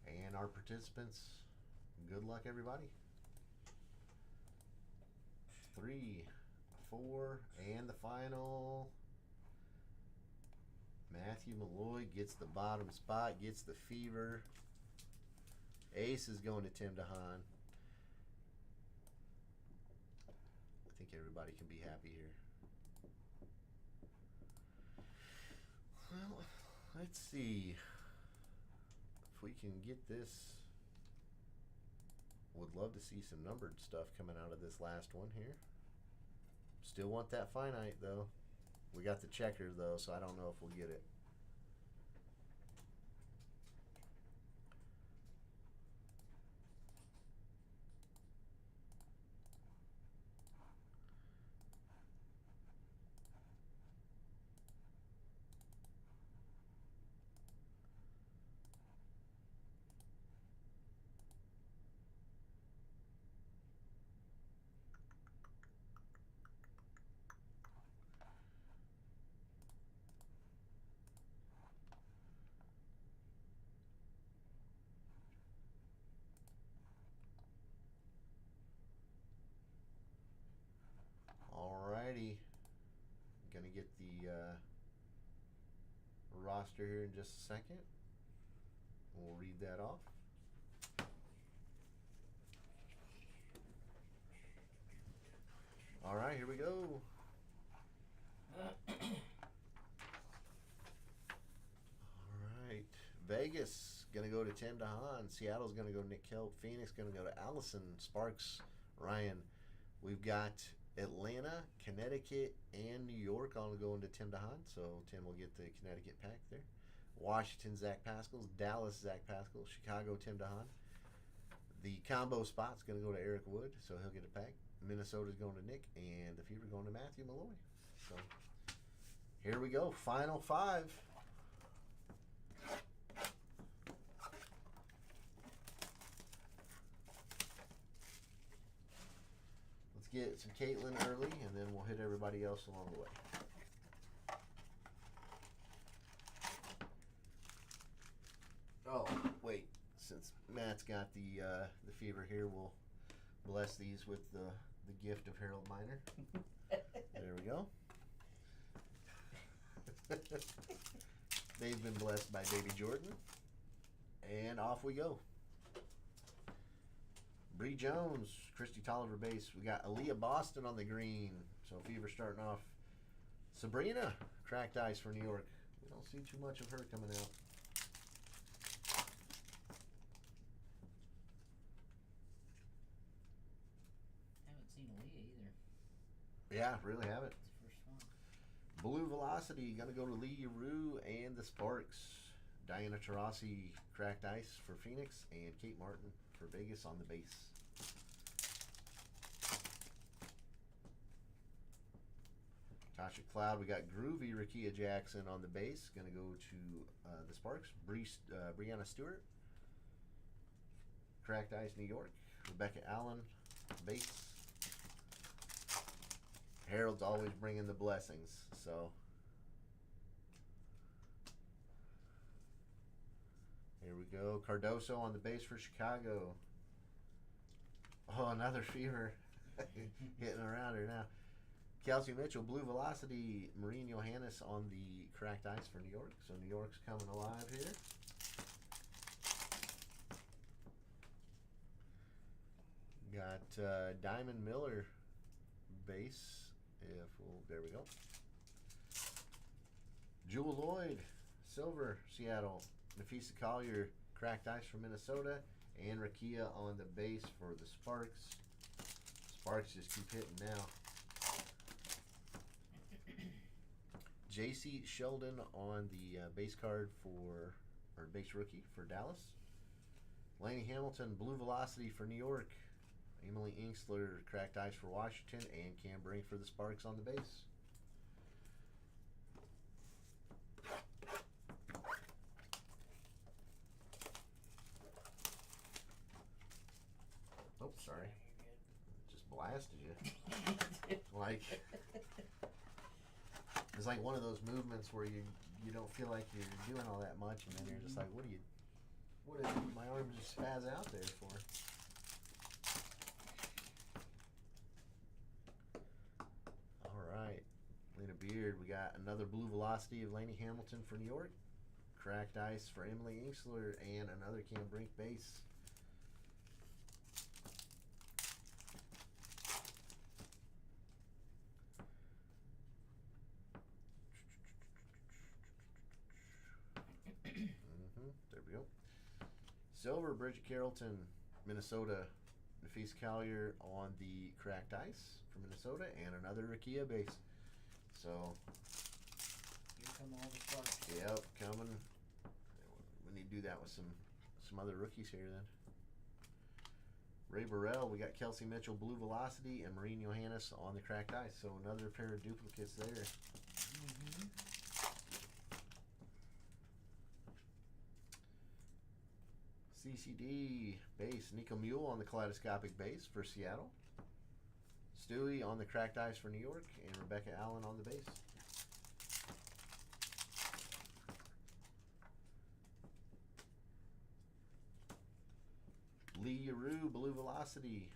And our participants, good luck, everybody. 3, 4, and the final. Matthew Malloy gets the bottom spot, gets the fever. Ace is going to Tim DeHaan. I think everybody can be happy here. Well, let's see if we can get this. Would love to see some numbered stuff coming out of this last one here. Still want that finite though. We got the checkers though, so I don't know if we'll get it. roster here in just a second. We'll read that off. All right, here we go. All right, Vegas gonna go to Tim DeHaan. Seattle's gonna go Nick Kelp. Phoenix gonna go to Allison. Sparks, Ryan. We've got Atlanta, Connecticut, and New York all going to Tim DeHaan. So Tim will get the Connecticut pack there. Washington, Zach Pascals. Dallas, Zach Pascal. Chicago, Tim DeHaan. The combo spot's going to go to Eric Wood, so he'll get a pack. Minnesota's going to Nick, and the Fever going to Matthew Malloy. So here we go, final 5. Let's get some Caitlin early, and then we'll hit everybody else along the way. Oh, wait. Since Matt's got the Fever here, we'll bless these with the gift of Harold Miner. There we go. They've been blessed by Baby Jordan. And off we go. Bree Jones, Christy Tolliver base. We got Aaliyah Boston on the green. So Fever starting off. Sabrina, cracked ice for New York. We don't see too much of her coming out. Yeah, really haven't. It's the first one. Blue Velocity, gonna go to Lee Rue and the Sparks. Diana Taurasi, cracked ice for Phoenix, and Kate Martin for Vegas on the base. Tasha Cloud, we got Groovy Rakia Jackson on the base, gonna go to the Sparks. Brianna Stewart, cracked ice New York. Rebecca Allen, base. Harold's always bringing the blessings, so here we go. Cardoso on the base for Chicago. Oh, another Fever hitting around her now. Kelsey Mitchell, Blue Velocity. Maureen Johannes on the cracked ice for New York. So New York's coming alive here. Got Diamond Miller base. There we go. Jewel Lloyd, silver, Seattle. Nafisa Collier, cracked ice from Minnesota. And Rakia on the base for the Sparks. Sparks just keep hitting now. JC Sheldon on the base card or base rookie for Dallas. Laney Hamilton, Blue Velocity for New York. Emily Inkster, cracked ice for Washington, and Cam Brink for the Sparks on the base. Oh, sorry. Just blasted you. It's like one of those movements where you don't feel like you're doing all that much, and then you're just like, what did my arm just spaz out there for? Lena Beard, we got another Blue Velocity of Laney Hamilton for New York. Cracked ice for Emily Inkster, and another Cam Brink base. There we go. Silver, Bridget Carrollton, Minnesota. Nafisa Collier on the cracked ice for Minnesota, and another Rakia base. So here come all the Sparks. Yep, coming. We need to do that with some other rookies here then. Ray Burrell, we got Kelsey Mitchell, Blue Velocity, and Maureen Johannes on the cracked ice. So another pair of duplicates there. Mm-hmm. CCD base, Nico Mule on the kaleidoscopic base for Seattle. Stewie on the cracked ice for New York, and Rebecca Allen on the base. Lee Rue, Blue Velocity.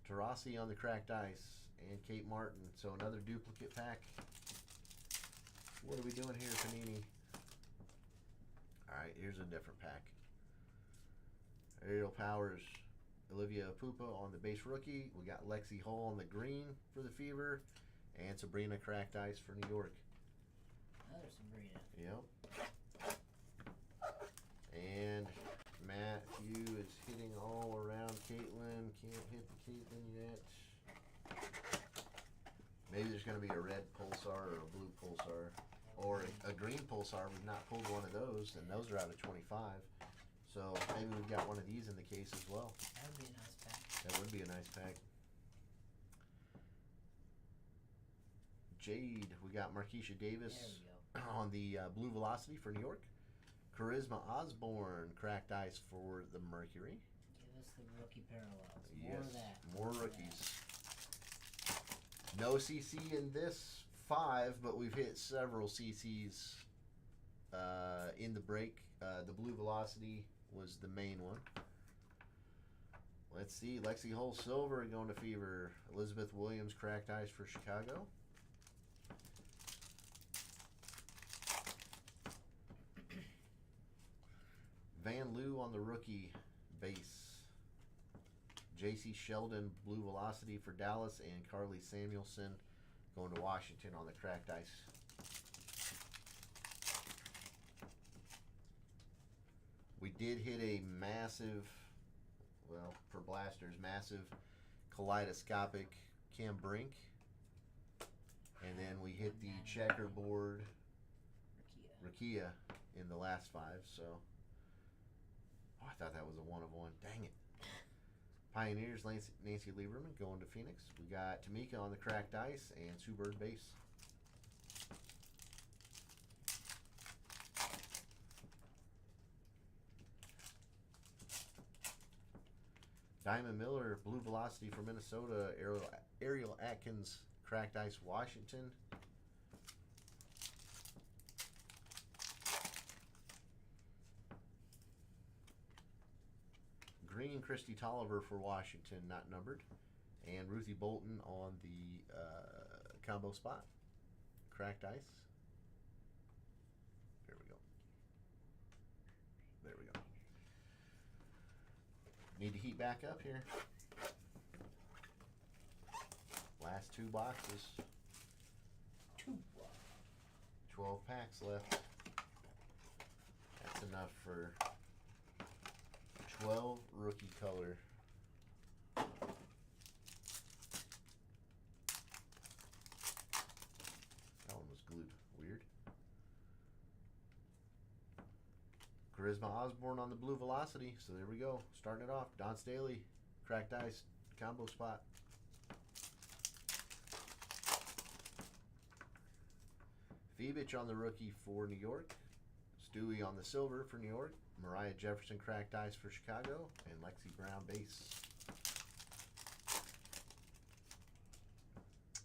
Taurasi on the cracked ice, and Kate Martin. So another duplicate pack. What are we doing here, Panini? Alright, here's a different pack. Aerial Powers, Olivia Pupa on the base rookie. We got Lexi Hull on the green for the Fever. And Sabrina Cracked Ice for New York. Another Sabrina. Yep. And Matthew is hitting all around Caitlin. Can't hit the Caitlin yet. Maybe there's going to be a red Pulsar or a blue Pulsar. Or a green Pulsar. We've not pulled one of those, and those are out of 25. So maybe we've got one of these in the case as well. That would be a nice pack. That would be a nice pack. Jade, we got Markeisha Davis on the Blue Velocity for New York. Charisma Osborne, Cracked Ice for the Mercury. Give us the rookie parallels. More Yes, of that. more rookies. No CC in this 5, but we've hit several CCs in the break. The Blue Velocity was the main one. Let's see. Lexi Hull Silver going to Fever. Elizabeth Williams, Cracked Ice for Chicago. Van Loo on the rookie base. JC Sheldon, Blue Velocity for Dallas, and Carly Samuelson going to Washington on the Cracked Ice. We did hit a massive, well, for blasters, massive kaleidoscopic Cam Brink. And then we hit the checkerboard Rakia in the last 5, so. Oh, I thought that was a 1 of 1. Dang it. Pioneers, Nancy Lieberman going to Phoenix. We got Tamika on the Cracked Ice and Sue Bird base. Diamond Miller, Blue Velocity for Minnesota. Ariel Atkins, Cracked Ice, Washington. Green, Christy Tolliver for Washington, not numbered. And Ruthie Bolton on the combo spot. Cracked Ice. There we go. There we go. Need to heat back up here. Last 2 boxes. 12 packs left. That's enough for 12 rookie color. That one was glued. Weird. Charisma Osborne on the Blue Velocity. So there we go. Starting it off. Don Staley, Cracked Ice, combo spot. Phoebich on the rookie for New York. Stewie on the silver for New York. Mariah Jefferson, Cracked Ice for Chicago. And Lexi Brown base.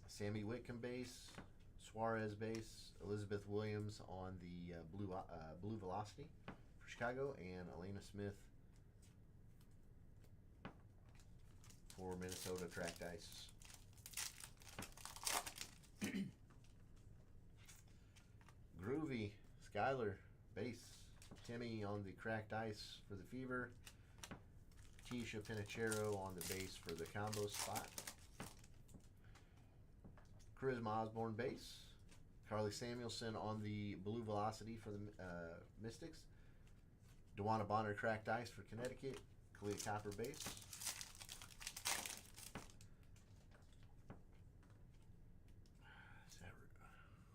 Sammy Whitcomb base. Suarez base. Elizabeth Williams on the Blue Velocity for Chicago. And Elena Smith for Minnesota, Cracked Ice. Groovy, Skylar, base. Timmy on the Cracked Ice for the Fever. Tisha Pinachero on the base for the combo spot. Charisma Osborne base. Carly Samuelson on the Blue Velocity for the Mystics. Dewana Bonner, Cracked Ice for Connecticut. Kalia Copper base.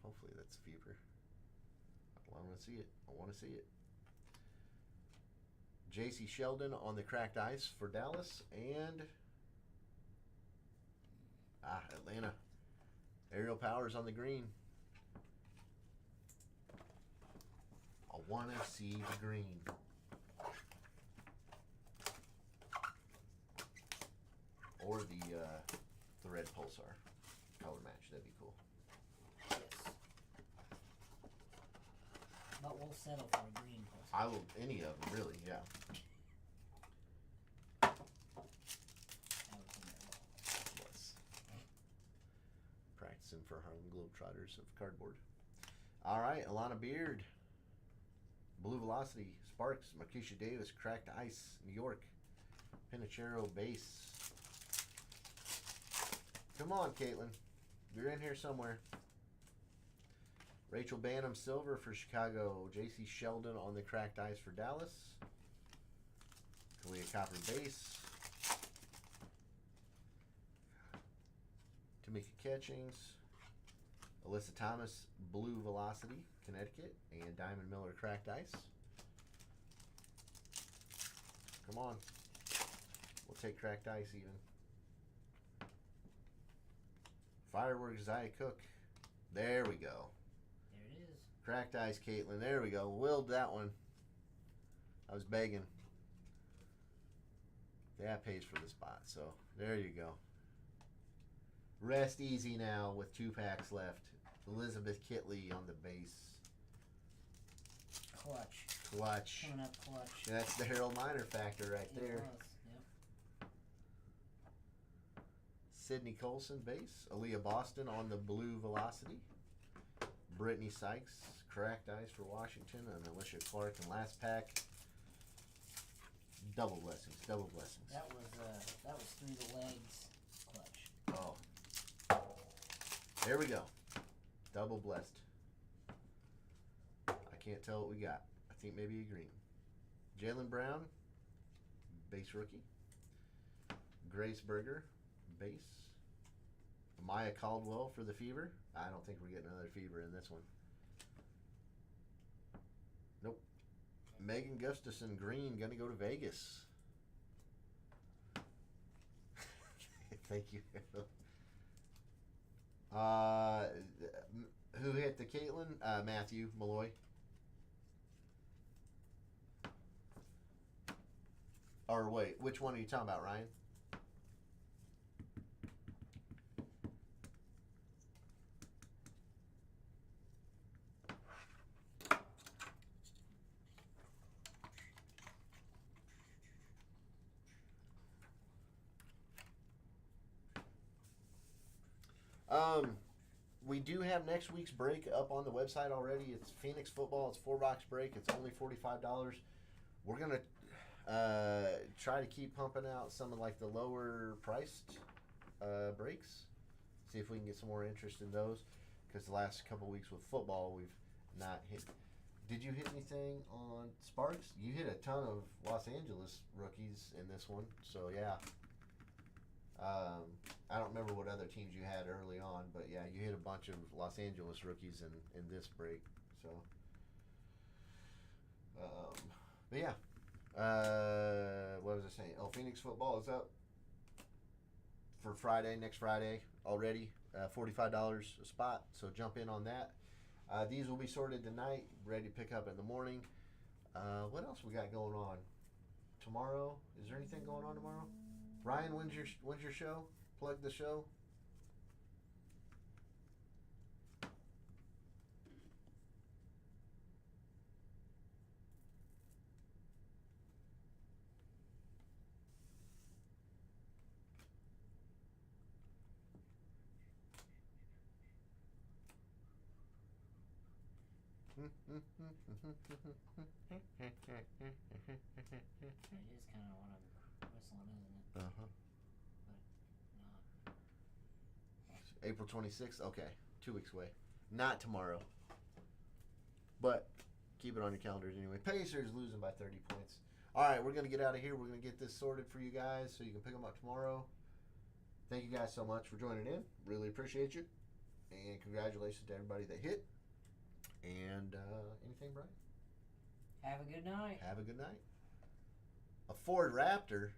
Hopefully that's Fever. I want to see it. I want to see it. JC Sheldon on the Cracked Ice for Dallas. And Atlanta. Aerial Powers on the green. I want to see the green. Or the red Pulsar color match. That'd be cool. Yes. But we'll settle for a green Pulsar. I will, any of them, really, yeah. That would come there well. Yes. Practicing for Harlem Globetrotters of cardboard. All right, Alana Beard. Blue Velocity. Sparks. Markeisha Davis. Cracked Ice. New York. Pinachero base. Come on, Caitlin. You're in here somewhere. Rachel Banham silver for Chicago. J.C. Sheldon on the cracked ice for Dallas. Kalia Copper base. Tamika Catchings. Alyssa Thomas blue velocity Connecticut, and Diamond Miller cracked ice. Come on. We'll take cracked ice even. Fireworks Zaya Cook. There we go. There it is. Cracked ice, Caitlin. There we go. Willed that one. I was begging. That pays for the spot. So there you go. Rest easy now with 2 packs left. Elizabeth Kitley on the base. Clutch. Coming up clutch. That's the Harold Miner factor right It there. was, yep. Sydney Colson base. Aaliyah Boston on the blue velocity. Brittany Sykes, cracked ice for Washington, and Alicia Clark. And last pack, double blessings. That was through the legs clutch. Oh. There we go. Double blessed. I can't tell what we got. I think maybe a green. Jalen Brown, base rookie. Grace Berger, base. Maya Caldwell for the Fever. I don't think we're getting another Fever in this one. Nope. Megan Gustafson, green, gonna go to Vegas. Thank you. Who hit the Caitlin? Matthew Malloy. Or wait, which one are you talking about, Ryan? We do have next week's break up on the website already. It's Phoenix football. It's 4-box break. It's only $45. We're gonna try to keep pumping out some of like the lower priced breaks. See if we can get some more interest in those. Because the last couple weeks with football, we've not hit. Did you hit anything on Sparks? You hit a ton of Los Angeles rookies in this one. So yeah. I don't remember what other teams you had early on, but yeah, you hit a bunch of Los Angeles rookies in this break. So, but yeah, what was I saying? Oh, Phoenix football is up for Friday, next Friday already. $45 a spot, so jump in on that. These will be sorted tonight, ready to pick up in the morning. What else we got going on tomorrow? Is there anything going on tomorrow? Ryan, when's your show? Plug the show. It is kind of what I'm whistling, isn't it? Uh-huh. But not. April 26th? Okay. 2 weeks away. Not tomorrow. But keep it on your calendars anyway. Pacers losing by 30 points. All right, we're going to get out of here. We're going to get this sorted for you guys so you can pick them up tomorrow. Thank you guys so much for joining in. Really appreciate you. And congratulations to everybody that hit. And anything, Brian? Have a good night. Have a good night. A Ford Raptor.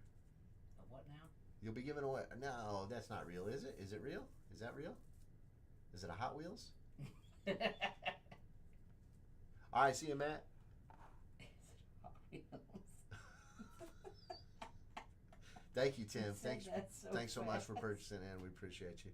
A what now? You'll be giving away. No, that's not real, is it? Is it real? Is that real? Is it a Hot Wheels? All right, see you, Matt. Is it Hot Wheels? Thank you, Tim. Thanks Thanks so much for purchasing, and we appreciate you.